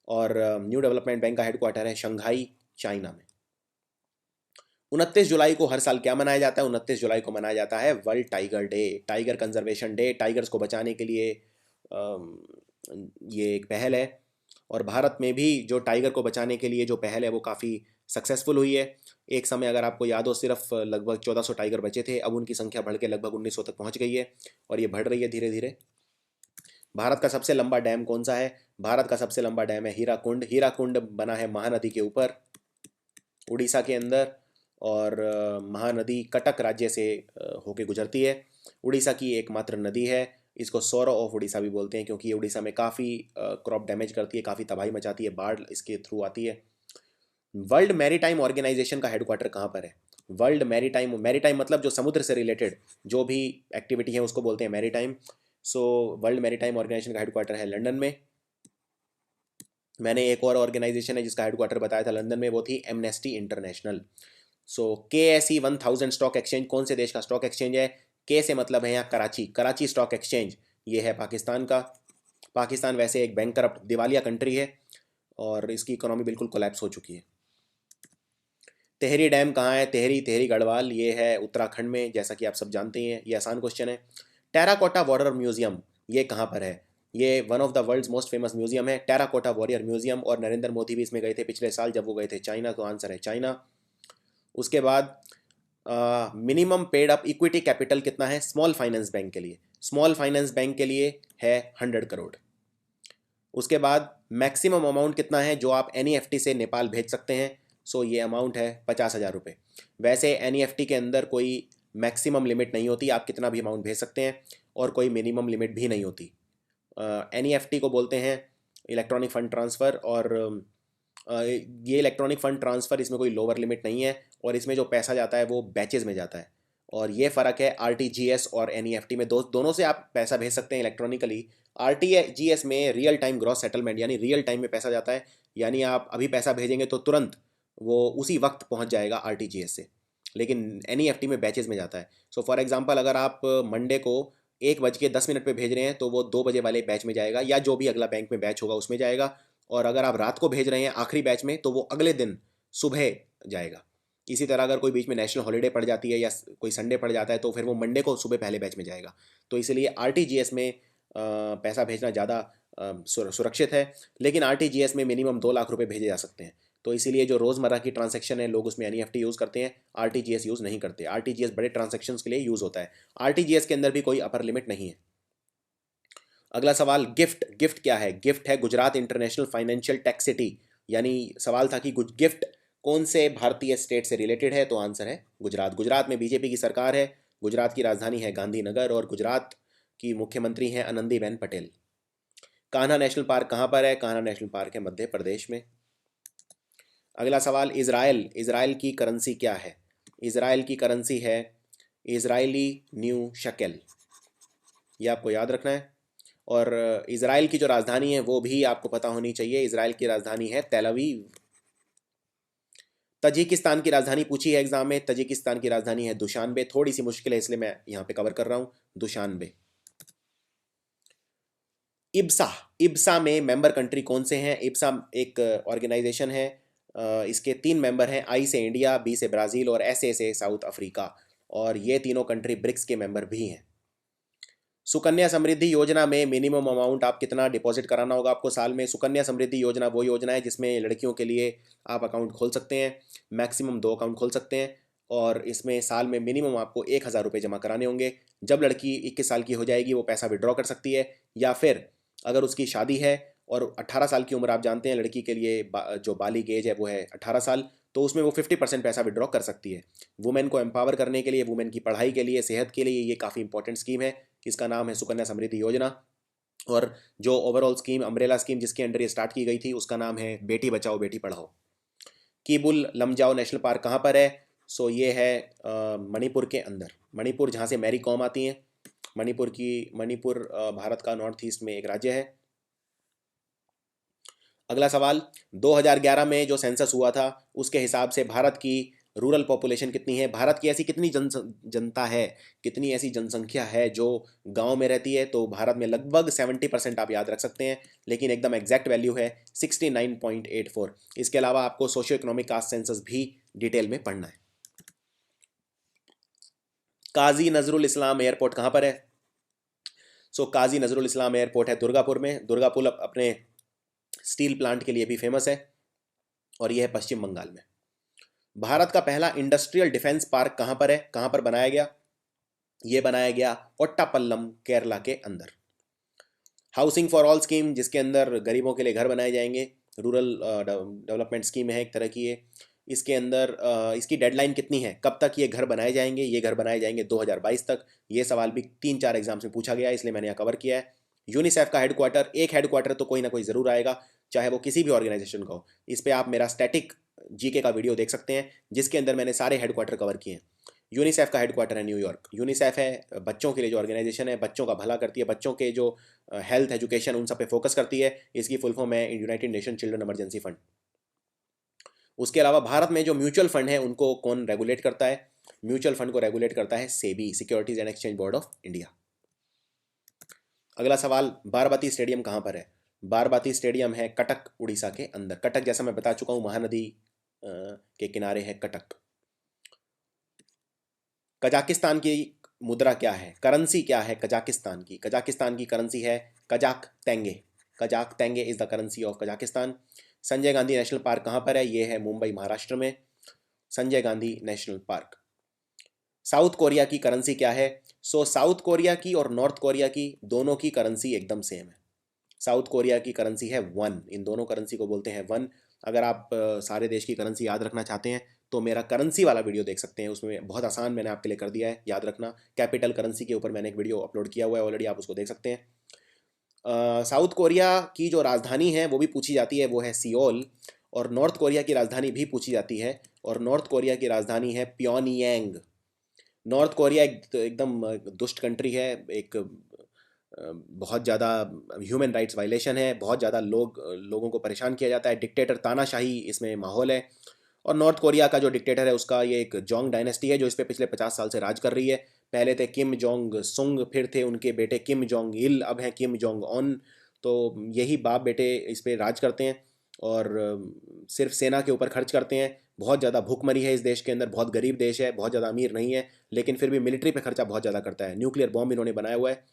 और न्यू डेवलपमेंट बैंक का हेडक्वार्टर है शंघाई, चाइना में। 29 जुलाई को हर साल क्या मनाया जाता है? 29 जुलाई को मनाया जाता है world tiger day, tiger conservation day. Tigers को बचाने के लिए ये एक पहल है और भारत में भी जो टाइगर को बचाने के लिए जो पहल है वो काफ़ी सक्सेसफुल हुई है। एक समय अगर आपको याद हो सिर्फ लगभग 1400 टाइगर बचे थे, अब उनकी संख्या बढ़ के लगभग 1900 तक पहुंच गई है और ये बढ़ रही है धीरे धीरे। भारत का सबसे लंबा डैम कौन सा है? भारत का सबसे लंबा डैम है हीराकुंड। हीराकुंड बना है महानदी के ऊपर उड़ीसा के अंदर, और महानदी कटक राज्य से होके गुजरती है। उड़ीसा की एकमात्र नदी है, इसको सौरो ऑफ उड़ीसा भी बोलते हैं क्योंकि ये उड़ीसा में काफ़ी क्रॉप डैमेज करती है, काफ़ी तबाही मचाती है, बाढ़ इसके थ्रू आती है। वर्ल्ड मैरीटाइम ऑर्गेनाइजेशन का हेडक्वार्टर कहाँ पर है? वर्ल्ड मैरीटाइम, मैरीटाइम मतलब जो समुद्र से रिलेटेड जो भी एक्टिविटी है उसको बोलते हैं maritime. So world maritime organisation का हेडक्वार्टर है लंदन में। मैंने एक और ऑर्गेनाइजेशन है जिसका हेडक्वार्टर बताया था लंदन में, वो थी एमनेस्टी इंटरनेशनल। सो KSE 1000 स्टॉक एक्सचेंज कौन से देश का स्टॉक एक्सचेंज है? के से मतलब है यहाँ कराची, कराची स्टॉक एक्सचेंज, ये है पाकिस्तान का। पाकिस्तान वैसे एक बैंक करप्ट दिवालिया कंट्री है और इसकी इकोनॉमी बिल्कुल कोलैप्स हो चुकी है। तेहरी डैम कहाँ है? तेहरी, तेहरी गढ़वाल, ये है उत्तराखंड में, जैसा कि आप सब जानते हैं। ये आसान क्वेश्चन है। टेराकोटा वॉरियर म्यूजियम ये कहाँ पर है? ये one of the world's most famous museum है, टेराकोटा वॉरियर म्यूजियम, और नरेंद्र मोदी भी इसमें गए थे पिछले साल जब वो गए थे चाइना, तो आंसर है चाइना। उसके बाद minimum paid up equity capital कितना है स्मॉल फाइनेंस बैंक के लिए? स्मॉल फाइनेंस बैंक के लिए है 100 करोड़। उसके बाद मैक्सिमम अमाउंट कितना है जो आप NEFT से नेपाल भेज सकते हैं? सो ये अमाउंट है 50,000 रुपये। वैसे NEFT के अंदर कोई मैक्सिमम लिमिट नहीं होती, आप कितना भी अमाउंट भेज सकते हैं, और कोई मिनिमम लिमिट भी नहीं होती। NEFT को बोलते हैं इलेक्ट्रॉनिक फ़ंड ट्रांसफ़र, और ये इलेक्ट्रॉनिक फ़ंड ट्रांसफ़र, इसमें कोई लोअर लिमिट नहीं है और इसमें जो पैसा जाता है वो बैचेज़ में जाता है। और ये फ़र्क है RTGS और NEFT में, दोनों से आप पैसा भेज सकते हैं इलेक्ट्रॉनिकली। RTGS में रियल टाइम ग्रॉस सेटलमेंट यानी रियल टाइम में पैसा जाता है, यानी आप अभी पैसा भेजेंगे तो तुरंत वो उसी वक्त पहुंच जाएगा RTGS से, लेकिन NEFT में बैचेज़ में जाता है। सो फॉर एग्जांपल अगर आप मंडे को 1:10 पे भेज रहे हैं तो वो 2 बजे वाले बैच में जाएगा या जो भी अगला बैंक में बैच होगा उसमें जाएगा, और अगर आप रात को भेज रहे हैं आखिरी बैच में तो वो अगले दिन सुबह जाएगा। इसी तरह अगर कोई बीच में नेशनल हॉलीडे पड़ जाती है या कोई संडे पड़ जाता है तो फिर वो मंडे को सुबह पहले बैच में जाएगा। तो इसलिए RTGS में पैसा भेजना ज़्यादा सुरक्षित है, लेकिन RTGS में मिनिमम 2 लाख रुपए भेजे जा सकते हैं। तो इसीलिए जो रोज़मर्रा की ट्रांजैक्शन है लोग उसमें NEFT यूज़ करते हैं, RTGS यूज़ नहीं करते। RTGS बड़े ट्रांजैक्शंस के लिए यूज़ होता है। RTGS के अंदर भी कोई अपर लिमिट नहीं है। अगला सवाल, गिफ्ट, गिफ्ट क्या है? गिफ्ट है Gujarat international financial tax city, यानी सवाल था कि गिफ्ट कौन से भारतीय स्टेट से रिलेटेड है, तो आंसर है गुजरात। गुजरात में BJP की सरकार है, गुजरात की राजधानी है गांधीनगर और गुजरात की मुख्यमंत्री हैं आनंदीबेन पटेल। कान्हा नेशनल पार्क कहाँ पर है? कान्हा नेशनल पार्क है मध्य प्रदेश में। अगला सवाल, इजराइल, इजराइल की करेंसी क्या है? इजराइल की करेंसी है इजरायली न्यू शकेल, ये आपको याद रखना है। और इजराइल की जो राजधानी है वो भी आपको पता होनी चाहिए, इजराइल की राजधानी है तेल अवीव। तजिकिस्तान की राजधानी पूछी है एग्जाम में, तजिकिस्तान की राजधानी है दुशानबे। थोड़ी सी मुश्किल है इसलिए मैं यहाँ पे कवर कर रहा हूँ, दुशानबे। इब्सा, इब्सा में मेंबर कंट्री कौन से हैं? इब्सा एक ऑर्गेनाइजेशन है, इसके 3 मेंबर हैं, आई से इंडिया, बी से ब्राज़ील और एस ए से साउथ अफ्रीका, और ये तीनों कंट्री ब्रिक्स के मेंबर भी हैं। सुकन्या समृद्धि योजना में मिनिमम अमाउंट आप कितना डिपॉजिट कराना होगा आपको साल में? सुकन्या समृद्धि योजना वो योजना है जिसमें लड़कियों के लिए आप अकाउंट खोल सकते हैं, मैक्सिमम 2 अकाउंट खोल सकते हैं, और इसमें साल में मिनिमम आपको 1000 रुपये जमा कराने होंगे। जब लड़की 21 साल की हो जाएगी वो पैसा विड्रॉ कर सकती है, या फिर अगर उसकी शादी है और 18 साल की उम्र, आप जानते हैं लड़की के लिए जो बालिग एज है वो है 18 साल, तो उसमें वो 50% पैसा विड्रॉ कर सकती है। वुमेन को एम्पावर करने के लिए, वुमेन की पढ़ाई के लिए, सेहत के लिए ये काफ़ी इंपॉर्टेंट स्कीम है। इसका नाम है सुकन्या समृद्धि योजना। और जो ओवरऑल स्कीम, अम्ब्रेला स्कीम जिसके अंडर ये स्टार्ट की गई थी, उसका नाम है बेटी बचाओ बेटी पढ़ाओ। कीबुल लमजाओ नेशनल पार्क कहाँ पर है? सो ये है मणिपुर के अंदर। मणिपुर, जहाँ से मैरी कॉम आती हैं। मणिपुर भारत का नॉर्थ ईस्ट में एक राज्य है। अगला सवाल, 2011 में जो सेंसस हुआ था उसके हिसाब से भारत की रूरल पॉपुलेशन कितनी है? भारत की ऐसी कितनी जनता है, कितनी ऐसी जनसंख्या है जो गांव में रहती है? तो भारत में लगभग 70% आप याद रख सकते हैं, लेकिन एकदम एग्जैक्ट वैल्यू है 69.84। इसके अलावा आपको सोशियो इकोनॉमिक कास्ट सेंसस भी डिटेल में पढ़ना है। काजी नजरुल इस्लाम एयरपोर्ट कहाँ पर है? काजी नजरुल इस्लाम एयरपोर्ट है दुर्गापुर में। दुर्गापुर अपने स्टील प्लांट के लिए भी फेमस है, और यह है पश्चिम बंगाल में। भारत का पहला इंडस्ट्रियल डिफेंस पार्क कहां पर है, कहां पर बनाया गया? यह बनाया गया ओट्टापल्लम, केरला के अंदर। हाउसिंग फॉर ऑल स्कीम, जिसके अंदर गरीबों के लिए घर बनाए जाएंगे, रूरल डेवलपमेंट स्कीम है एक तरह की ये। इसके अंदर इसकी डेडलाइन कितनी है, कब तक ये घर बनाए जाएंगे? ये घर बनाए जाएंगे 2022 तक। ये सवाल भी 3-4 एग्जाम्स में पूछा गया है, इसलिए मैंने यहाँ कवर किया है। यूनिसेफ का हेडक्वार्टर, एक हेडक्वार्टर तो कोई ना कोई ज़रूर आएगा, चाहे वो किसी भी ऑर्गेनाइजेशन का हो। इस पर आप मेरा स्टैटिक जीके का वीडियो देख सकते हैं, जिसके अंदर मैंने सारे हेडक्वार्टर कवर किए हैं। यूनिसेफ का हेडक्वार्टर है न्यूयॉर्क। यूनिसेफ है बच्चों के लिए जो ऑर्गेनाइजेशन है, बच्चों का भला करती है, बच्चों के जो हेल्थ, एजुकेशन, उन सब पे फोकस करती है। इसकी फुल फॉर्म है United nation children emergency fund. उसके अलावा भारत में जो म्यूचुअल फंड है उनको कौन रेगुलेट करता है? म्यूचुअल फंड को रेगुलेट करता है SEBI, securities and exchange board of India. अगला सवाल, बाराबती स्टेडियम कहाँ पर है? बाराबती स्टेडियम है कटक, उड़ीसा के अंदर। कटक, जैसा मैं बता चुका हूँ, महानदी के किनारे है कटक। कजाकिस्तान की मुद्रा क्या है, करेंसी क्या है कजाकिस्तान की? कजाकिस्तान की करेंसी है कजाक तेंगे। कजाक तेंगे is the currency of Kazakhstan. Sanjay Gandhi national park कहाँ पर है? ये है मुंबई, महाराष्ट्र में, Sanjay Gandhi national park. South Korea की करेंसी क्या है? साउथ कोरिया की और नॉर्थ कोरिया की दोनों की करेंसी एकदम सेम है। साउथ कोरिया की करेंसी है वन, इन दोनों करेंसी को बोलते हैं वन। अगर आप सारे देश की करेंसी याद रखना चाहते हैं तो मेरा करेंसी वाला वीडियो देख सकते हैं, उसमें बहुत आसान मैंने आपके लिए कर दिया है याद रखना। कैपिटल करेंसी के ऊपर मैंने एक वीडियो अपलोड किया हुआ है ऑलरेडी, आप उसको देख सकते हैं। साउथ कोरिया की जो राजधानी है वो भी पूछी जाती है, वो है सियोल। और नॉर्थ कोरिया की राजधानी भी पूछी जाती है, और नॉर्थ कोरिया की राजधानी है प्योनियांग। नॉर्थ कोरिया एकदम दुष्ट कंट्री है, एक बहुत ज़्यादा ह्यूमन राइट्स वायलेशन है, बहुत ज़्यादा लोगों को परेशान किया जाता है, डिक्टेटर तानाशाही इसमें माहौल है। और नॉर्थ कोरिया का जो डिक्टेटर है उसका ये एक जोंग डायनेस्टी है जो इस पे पिछले 50 साल से राज कर रही है। पहले थे किम जोंग सुंग, फिर थे उनके बेटे किम जोंग इल, अब हैं किम जोंग ऑन। तो यही बाप बेटे इस पे राज करते हैं, और सिर्फ सेना के ऊपर खर्च करते हैं। बहुत ज़्यादा भूखमरी है इस देश के अंदर, बहुत गरीब देश है, बहुत ज़्यादा अमीर नहीं है, लेकिन फिर भी मिलिट्री पे खर्चा बहुत ज़्यादा करता है। न्यूक्लियर बॉम्ब इन्होंने बनाया हुआ है,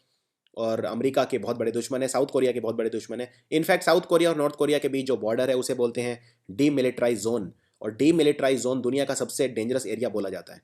और अमेरिका के बहुत बड़े दुश्मन है, साउथ कोरिया के बहुत बड़े दुश्मन है। इनफैक्ट साउथ कोरिया और नॉर्थ कोरिया के बीच जो बॉर्डर है उसे बोलते हैं डीमिलिटराइज जोन, और डीमिलिटराइज जोन दुनिया का सबसे डेंजरस एरिया बोला जाता है।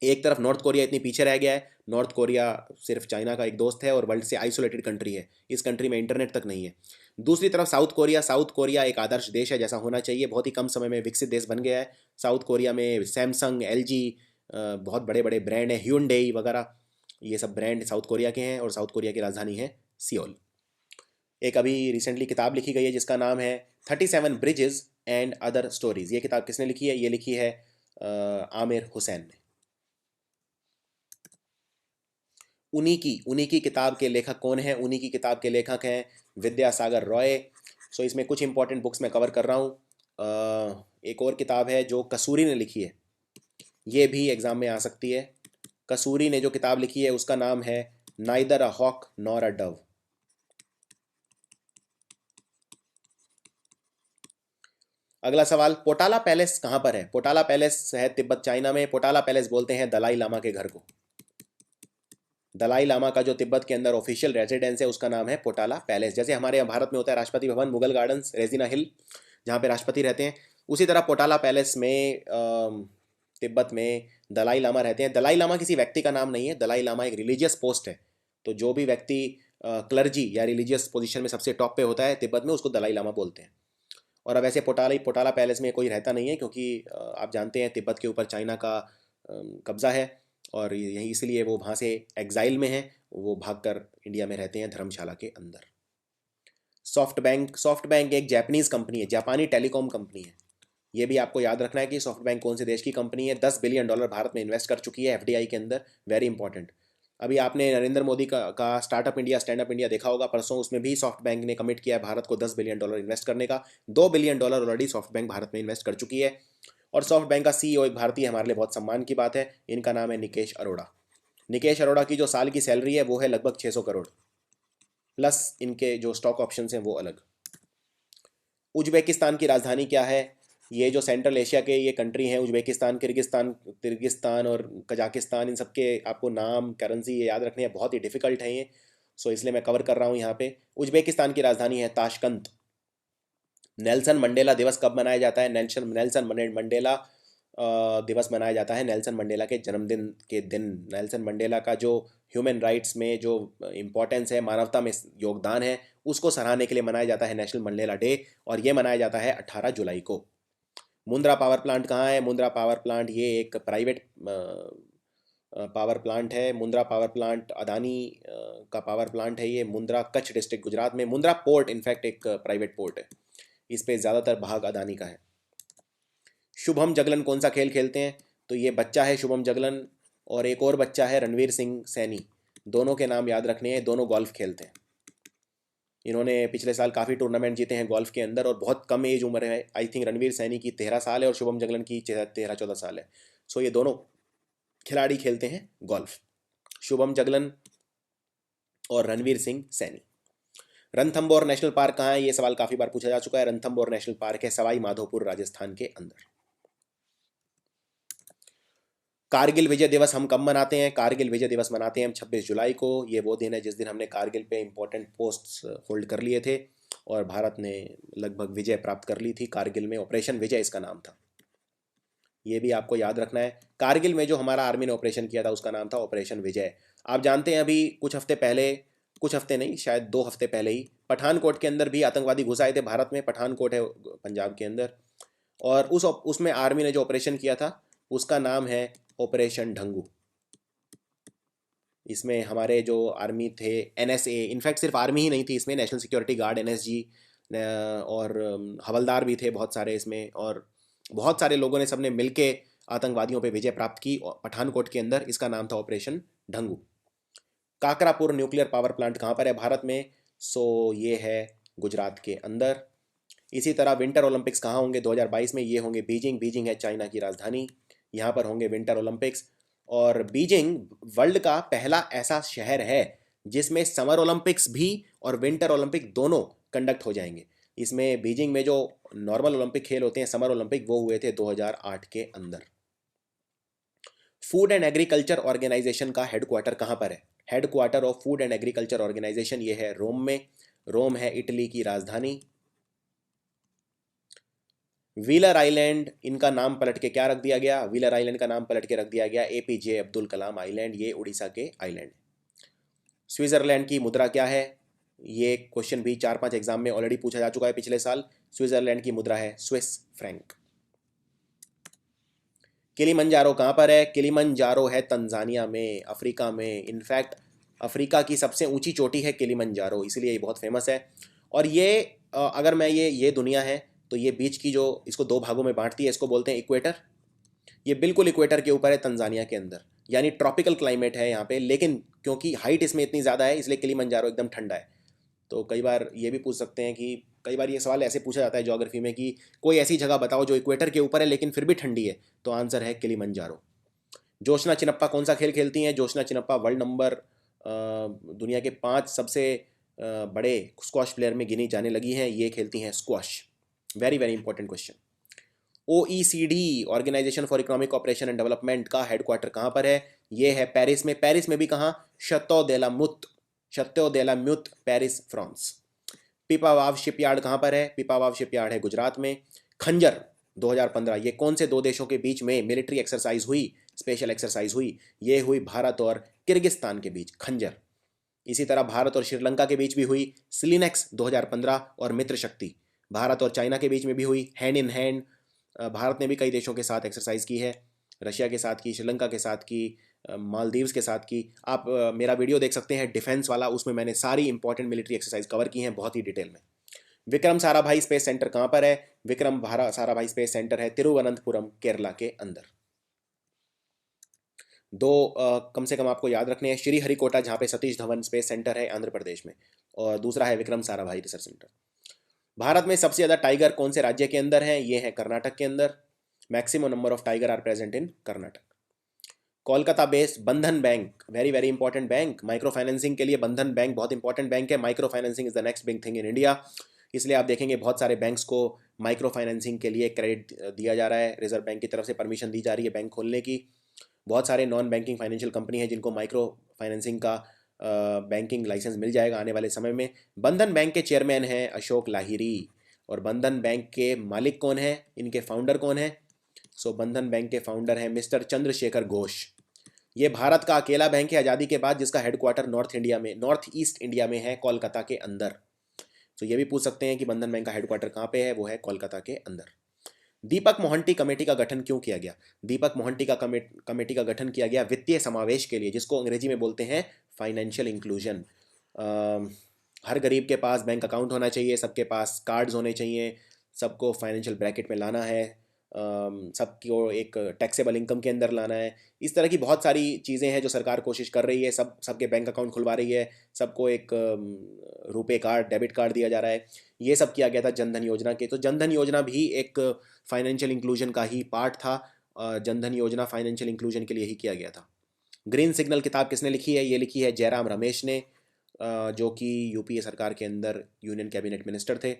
एक तरफ नॉर्थ कोरिया इतनी पीछे रह गया है, नॉर्थ कोरिया सिर्फ चाइना का एक दोस्त है और वर्ल्ड से आइसोलेटेड कंट्री है, इस कंट्री में इंटरनेट तक नहीं है। दूसरी तरफ साउथ कोरिया एक आदर्श देश है, जैसा होना चाहिए, बहुत ही कम समय में विकसित देश बन गया है। साउथ कोरिया में सैमसंग, एलजी, बहुत बड़े बड़े ब्रांड हैं, ह्यूंडई वगैरह, ये सब ब्रांड साउथ कोरिया के हैं, और साउथ कोरिया की राजधानी है सियोल। एक अभी रिसेंटली किताब लिखी गई है जिसका नाम है 37 ब्रिजेस एंड अदर स्टोरीज। ये किताब किसने लिखी है? ये लिखी है आमिर हुसैन ने। उन्हीं की किताब के लेखक कौन है? उन्हीं की किताब के लेखक हैं विद्यासागर रॉय। इसमें कुछ इंपॉर्टेंट बुक्स मैं कवर कर रहा हूँ। एक और किताब है जो कसूरी ने लिखी है, ये भी एग्ज़ाम में आ सकती है। कसूरी ने जो किताब लिखी है उसका नाम है neither a hawk nor a dove. अगला सवाल, पोटाला पैलेस कहाँ पर है? पोटाला पैलेस है तिब्बत चाइना में। पोटाला पैलेस बोलते हैं दलाई लामा के घर को। दलाई लामा का जो तिब्बत के अंदर ऑफिशियल रेजिडेंस है उसका नाम है पोटाला पैलेस। जैसे हमारे यहाँ भारत में होता है राष्ट्रपति भवन, मुगल गार्डन्स, रेजिना हिल जहाँ पे राष्ट्रपति रहते हैं, उसी तरह पोटाला पैलेस में तिब्बत में दलाई लामा रहते हैं। दलाई लामा किसी व्यक्ति का नाम नहीं है, दलाई लामा एक रिलीजियस पोस्ट है। तो जो भी व्यक्ति क्लर्जी या रिलीजियस पोजीशन में सबसे टॉप पे होता है तिब्बत में, उसको दलाई लामा बोलते हैं। और अब ऐसे पोटाला पैलेस में कोई रहता नहीं है, क्योंकि आप जानते हैं तिब्बत के ऊपर चाइना का कब्ज़ा है, और यही इसलिए वो वहाँ से एग्जाइल में हैं, वो भागकर इंडिया में रहते हैं धर्मशाला के अंदर। सॉफ्ट बैंक एक जापानीज़ कंपनी है, जापानी टेलीकॉम कंपनी है। ये भी आपको याद रखना है कि सॉफ्ट बैंक कौन से देश की कंपनी है। $10 बिलियन भारत में इन्वेस्ट कर चुकी है एफडीआई के अंदर, वेरी इंपॉर्टेंट। अभी आपने नरेंद्र मोदी का startup India, stand up India देखा होगा परसों, उसमें भी सॉफ्ट बैंक ने कमिट किया है भारत को $10 बिलियन इन्वेस्ट करने का। $2 billion already soft bank Bharat में इन्वेस्ट कर चुकी है। और सॉफ्ट बैंक का सीईओ एक भारतीय, हमारे लिए बहुत सम्मान की बात है। इनका नाम है निकेश अरोड़ा। निकेश अरोड़ा की जो साल की सैलरी है वो है लगभग 600 करोड़, प्लस इनके जो स्टॉक ऑप्शन हैं वो अलग। उज्बेकिस्तान की राजधानी क्या है? ये जो सेंट्रल एशिया के ये कंट्री हैं, उज्बेकिस्तान, किर्गिस्तान और कजाकिस्तान, इन सब के आपको नाम, करेंसी ये याद रखने हैं, बहुत ही डिफिकल्ट है ये, सो इसलिए मैं कवर कर रहा हूँ यहाँ पे। उज्बेकिस्तान की राजधानी है ताशकंद। नेल्सन मंडेला दिवस कब मनाया जाता है? नेल्सन मंडेला दिवस मनाया जाता है नेल्सन मंडेला के जन्मदिन के दिन। नेल्सन मंडेला का जो ह्यूमन राइट्स में जो इम्पोर्टेंस है, मानवता में योगदान है, उसको सराहने के लिए मनाया जाता है नेशनल मंडेला डे, और ये मनाया जाता है 18 जुलाई को। मुंद्रा पावर प्लांट कहाँ है? मुंद्रा पावर प्लांट ये एक प्राइवेट पावर प्लांट है। मुंद्रा पावर प्लांट अदानी का पावर प्लांट है ये। मुंद्रा कच्छ डिस्ट्रिक्ट गुजरात में। मुंद्रा पोर्ट इनफैक्ट एक प्राइवेट पोर्ट है, इस पे ज़्यादातर भाग अदानी का है। शुभम जगलन कौन सा खेल खेलते हैं? तो ये बच्चा है शुभम जगलन, और एक और बच्चा है रणवीर सिंह सैनी। दोनों के नाम याद रखने हैं, दोनों गोल्फ खेलते हैं। इन्होंने पिछले साल काफ़ी टूर्नामेंट जीते हैं गोल्फ के अंदर, और बहुत कम एज उम्र है। आई थिंक रणवीर सैनी की 13 साल है और शुभम जगलन की 13-14 साल है। सो ये दोनों खिलाड़ी खेलते हैं गोल्फ, शुभम जगलन और रणवीर सिंह सैनी। रणथंबोर नेशनल पार्क कहाँ है? ये सवाल काफ़ी बार पूछा जा चुका है। रणथंबोर नेशनल पार्क है सवाई माधोपुर राजस्थान के अंदर। कारगिल विजय दिवस हम कब मनाते हैं? कारगिल विजय दिवस मनाते हैं हम 26 जुलाई को। ये वो दिन है जिस दिन हमने कारगिल पे इंपॉर्टेंट पोस्ट्स होल्ड कर लिए थे, और भारत ने लगभग विजय प्राप्त कर ली थी कारगिल में। ऑपरेशन विजय इसका नाम था, ये भी आपको याद रखना है। कारगिल में जो हमारा आर्मी ने ऑपरेशन किया था उसका नाम था ऑपरेशन विजय। आप जानते हैं अभी कुछ हफ्ते पहले, कुछ हफ्ते नहीं शायद 2 हफ्ते पहले ही, पठानकोट के अंदर भी आतंकवादी घुस आए थे भारत में। पठानकोट है पंजाब के अंदर, और उसमें आर्मी ने जो ऑपरेशन किया था उसका नाम है ऑपरेशन ढंगू। इसमें हमारे जो आर्मी थे, एनएसए, इनफैक्ट सिर्फ आर्मी ही नहीं थी इसमें, नेशनल सिक्योरिटी गार्ड एनएसजी और हवलदार भी थे बहुत सारे इसमें, और बहुत सारे लोगों ने, सबने मिलके आतंकवादियों पे विजय प्राप्त की पठानकोट के अंदर। इसका नाम था ऑपरेशन ढंगू। काकरापुर न्यूक्लियर पावर प्लांट कहाँ पर है भारत में? सो ये है गुजरात के अंदर। इसी तरह विंटर ओलंपिक्स कहाँ होंगे 2022 में? ये होंगे बीजिंग। बीजिंग है चाइना की राजधानी, यहाँ पर होंगे विंटर ओलंपिक्स। और बीजिंग वर्ल्ड का पहला ऐसा शहर है जिसमें समर ओलंपिक्स भी और विंटर ओलंपिक दोनों कंडक्ट हो जाएंगे। इसमें बीजिंग में जो नॉर्मल ओलंपिक खेल होते हैं, समर ओलंपिक, वो हुए थे 2008 के अंदर। फूड एंड एग्रीकल्चर ऑर्गेनाइजेशन का हेडक्वार्टर कहाँ पर है? Headquarter of food and agriculture organisation ये है रोम में। रोम है इटली की राजधानी। व्हीलर आइलैंड, इनका नाम पलट के क्या रख दिया गया? व्हीलर आइलैंड का नाम पलट के रख दिया गया एपीजे अब्दुल कलाम आइलैंड। ये उड़ीसा के आइलैंड। स्विट्जरलैंड की मुद्रा क्या है? ये क्वेश्चन भी 4-5 एग्जाम में ऑलरेडी पूछा जा चुका है पिछले साल। स्विट्जरलैंड की मुद्रा है स्विस फ्रैंक। किलिमंजारो कहाँ पर है? किलिमंजारो है तंजानिया में, अफ्रीका में। इनफैक्ट अफ्रीका की सबसे ऊंची चोटी है किलिमंजारो, इसलिए ये बहुत फेमस है। और ये अगर मैं ये दुनिया है, तो ये बीच की जो इसको 2 भागों में बांटती है, इसको बोलते हैं इक्वेटर। ये बिल्कुल इक्वेटर के ऊपर है तंजानिया के अंदर, यानी ट्रॉपिकल क्लाइमेट है यहाँ पे, लेकिन क्योंकि हाइट इसमें इतनी ज़्यादा है इसलिए किलिमंजारो एकदम ठंडा है। तो कई बार ये भी पूछ सकते हैं कि, कई बार ये सवाल ऐसे पूछा जाता है ज्योग्राफी में कि कोई ऐसी जगह बताओ जो इक्वेटर के ऊपर है लेकिन फिर भी ठंडी है, तो आंसर है किलिमंजारो। जोशना चिनप्पा कौन सा खेल खेलती हैं? जोशना चिनप्पा वर्ल्ड नंबर दुनिया के 5 सबसे बड़े स्क्वॉश प्लेयर में गिनी जाने लगी हैं। ये खेलती हैं squash. Very very important question. OECD organisation for economic cooperation and development का हेडक्वार्टर कहाँ पर है? ये है पेरिस में। पेरिस में भी कहाँ? शतो दे ला म्यूत, पेरिस, फ्रांस। पिपावाव शिपयार्ड कहाँ पर है? पिपावाव शिपयार्ड है गुजरात में। खंजर 2015, ये कौन से दो देशों के बीच में मिलिट्री एक्सरसाइज हुई, स्पेशल एक्सरसाइज हुई? ये हुई भारत और किर्गिस्तान के बीच, खंजर। इसी तरह भारत और श्रीलंका के बीच भी हुई स्लिनेक्स 2015, और मित्र शक्ति भारत और चाइना के बीच में भी हुई हैंड इन हैंड। भारत ने भी कई देशों के साथ एक्सरसाइज की है, रशिया के साथ की, श्रीलंका के साथ की, मालदीव्स के साथ की। आप मेरा वीडियो देख सकते हैं डिफेंस वाला, उसमें मैंने सारी इंपॉर्टेंट मिलिट्री एक्सरसाइज कवर की हैं बहुत ही डिटेल में। विक्रम साराभाई स्पेस सेंटर कहाँ पर है? विक्रम साराभाई स्पेस सेंटर है तिरुवनंतपुरम, केरला के अंदर। दो कम से कम आपको याद रखने हैं, श्रीहरिकोटा जहाँ पे सतीश धवन स्पेस सेंटर है आंध्र प्रदेश में, और दूसरा है विक्रम साराभाई रिसर्च सेंटर। भारत में सबसे ज़्यादा टाइगर कौन से राज्य के अंदर है? ये है कर्नाटक के अंदर। Maximum number of tiger are present in Karnataka. Kolkata based Bandhan bank, very very important bank, micro financing के लिए बंधन बैंक बहुत इंपॉर्टेंट बैंक है। Micro financing is the next big thing in India, इसलिए आप देखेंगे बहुत सारे बैंक्स को माइक्रो फाइनेंसिंग के लिए क्रेडिट दिया जा रहा है, रिजर्व बैंक की तरफ से परमिशन दी जा रही है बैंक खोलने की। बहुत सारे नॉन बैंकिंग फाइनेंशियल कंपनी है जिनको माइक्रो फाइनेंसिंग का बैंकिंग लाइसेंस मिल जाएगा आने वाले समय में। बंधन बैंक के चेयरमैन हैं अशोक लाहिरी। और बंधन बैंक के मालिक कौन है, इनके फाउंडर कौन है? सो बंधन बैंक के फाउंडर हैं मिस्टर चंद्रशेखर घोष। ये भारत का अकेला बैंक है आज़ादी के बाद जिसका हेडक्वार्टर नॉर्थ ईस्ट इंडिया में है, कोलकाता के अंदर। तो ये भी पूछ सकते हैं कि बंधन बैंक का हेडक्वार्टर कहाँ पे है? वो है कोलकाता के अंदर। दीपक मोहंती कमेटी का गठन क्यों किया गया? दीपक मोहंती का कमेटी का गठन किया गया वित्तीय समावेश के लिए, जिसको अंग्रेजी में बोलते हैं फाइनेंशियल इंक्लूजन। हर गरीब के पास बैंक अकाउंट होना चाहिए, सबके पास कार्ड्स होने चाहिए, सबको फाइनेंशियल ब्रैकेट में लाना है, सबको एक टैक्सेबल इनकम के अंदर लाना है। इस तरह की बहुत सारी चीज़ें हैं जो सरकार कोशिश कर रही है, सबके बैंक अकाउंट खुलवा रही है, सबको एक रुपे कार्ड, डेबिट कार्ड दिया जा रहा है। ये सब किया गया था जनधन योजना के। तो जनधन योजना भी एक फाइनेंशियल इंक्लूजन का ही पार्ट था। जनधन योजना फाइनेंशियल इंक्लूजन के लिए ही किया गया था। ग्रीन सिग्नल किताब किसने लिखी है? ये लिखी है जयराम रमेश ने, जो कि यूपीए सरकार के अंदर यूनियन कैबिनेट मिनिस्टर थे।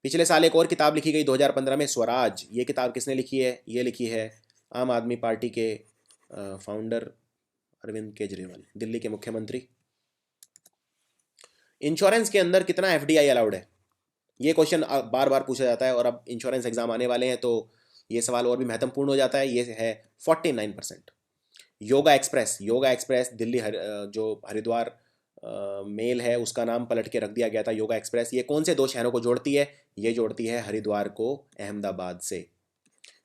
पिछले साल एक और किताब लिखी गई 2015 में, स्वराज। ये किताब किसने लिखी है? ये लिखी है आम आदमी पार्टी के फाउंडर अरविंद केजरीवाल, दिल्ली के मुख्यमंत्री। इंश्योरेंस के अंदर कितना एफडीआई अलाउड है? ये क्वेश्चन बार बार पूछा जाता है, और अब इंश्योरेंस एग्जाम आने वाले हैं तो ये सवाल और भी महत्वपूर्ण हो जाता है। ये है 49%। योगा एक्सप्रेस दिल्ली जो हरिद्वार मेल है उसका नाम पलट के रख दिया गया था योगा एक्सप्रेस। ये कौन से दो शहरों को जोड़ती है? ये जोड़ती है हरिद्वार को अहमदाबाद से।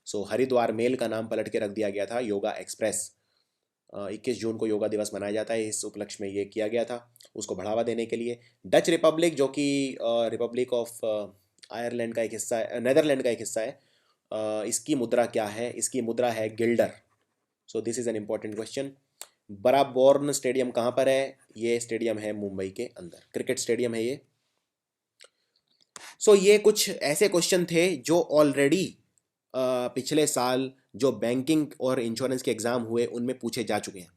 सो हरिद्वार मेल का नाम पलट के रख दिया गया था योगा एक्सप्रेस। 21 जून को योगा दिवस मनाया जाता है, इस उपलक्ष्य में ये किया गया था, उसको बढ़ावा देने के लिए। डच रिपब्लिक, जो कि रिपब्लिक ऑफ आयरलैंड का एक हिस्सा है, नेदरलैंड का एक हिस्सा है, इसकी मुद्रा क्या है? इसकी मुद्रा है guilder. So this is an important question. Brabourne Stadium कहाँ पर है? ये स्टेडियम है मुंबई के अंदर, क्रिकेट स्टेडियम है ये। सो ये कुछ ऐसे क्वेश्चन थे जो ऑलरेडी पिछले साल जो बैंकिंग और इंश्योरेंस के एग्ज़ाम हुए उनमें पूछे जा चुके हैं,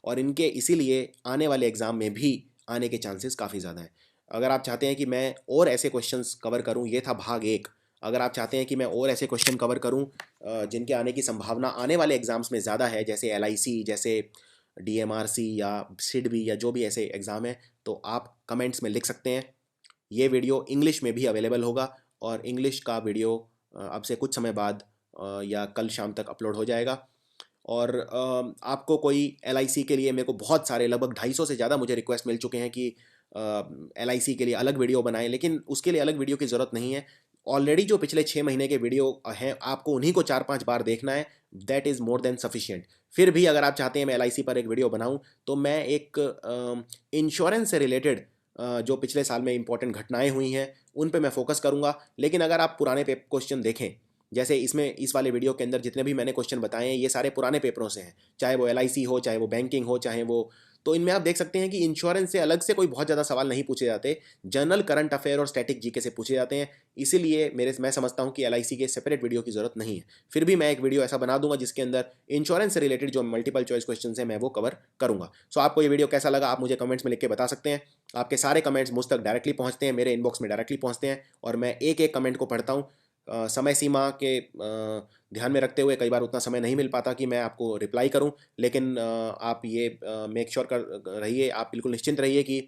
और इनके इसीलिए आने वाले एग्ज़ाम में भी आने के चांसेस काफ़ी ज़्यादा हैं। अगर आप चाहते हैं कि मैं और ऐसे क्वेश्चंस कवर करूं, ये था भाग 1। अगर आप चाहते हैं कि मैं और ऐसे क्वेश्चन कवर करूं जिनके आने की संभावना आने वाले एग्ज़ाम्स में ज़्यादा है, जैसे एलआईसी, जैसे डीएमआरसी या सिडबी या जो भी ऐसे एग्ज़ाम है, तो आप कमेंट्स में लिख सकते हैं। ये वीडियो इंग्लिश में भी अवेलेबल होगा, और इंग्लिश का वीडियो अब से कुछ समय बाद या कल शाम तक अपलोड हो जाएगा। और आपको कोई एलआईसी के लिए, मेरे को बहुत सारे लगभग 250 से ज़्यादा मुझे रिक्वेस्ट मिल चुके हैं कि एलआईसी के लिए अलग वीडियो बनाएं, लेकिन उसके लिए अलग वीडियो की ज़रूरत नहीं है। ऑलरेडी जो पिछले 6 महीने के वीडियो हैं आपको उन्हीं को 4-5 बार देखना है, that is more than sufficient. फिर भी अगर आप चाहते हैं मैं एलआईसी पर एक वीडियो बनाऊं, तो मैं एक इंश्योरेंस से रिलेटेड जो पिछले साल में इंपॉर्टेंट घटनाएं हुई हैं उन पे मैं फोकस करूंगा। लेकिन अगर आप पुराने क्वेश्चन देखें, जैसे इसमें इस वाले वीडियो के अंदर जितने भी मैंने क्वेश्चन बताए हैं ये सारे पुराने पेपरों से हैं, चाहे वो एलआईसी हो, चाहे वो बैंकिंग हो, चाहे वो, तो इनमें आप देख सकते हैं कि इंश्योरेंस से अलग से कोई बहुत ज़्यादा सवाल नहीं पूछे जाते, जनरल करंट अफेयर और स्टैटिक जीके से पूछे जाते हैं। इसीलिए मैं समझता हूँ कि एलआईसी के सेपरेट वीडियो की ज़रूरत नहीं है। फिर भी मैं एक वीडियो ऐसा बना दूंगा जिसके अंदर इंश्योरेंस से रिलेटेड जो मल्टीपल चॉइस क्वेश्चन हैं मैं वो कवर करूँगा। सो आपको ये वीडियो कैसा लगा आप मुझे कमेंट्स में लिख के बता सकते हैं। आपके सारे कमेंट्स मुझ तक डायरेक्टली पहुँचते हैं, मेरे इनबॉक्स में डायरेक्टली पहुँचते हैं, और मैं एक एक कमेंट को पढ़ता हूँ। समय सीमा के ध्यान में रखते हुए कई बार उतना समय नहीं मिल पाता कि मैं आपको रिप्लाई करूं, लेकिन आप ये मेक श्योर कर रहिए, आप बिल्कुल निश्चिंत रहिए कि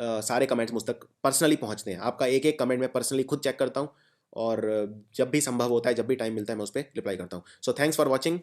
सारे कमेंट्स मुझ तक पर्सनली पहुंचते हैं। आपका एक एक कमेंट मैं पर्सनली खुद चेक करता हूं, और जब भी संभव होता है, जब भी टाइम मिलता है, मैं उस पर रिप्लाई करता हूं। So thanks for watching.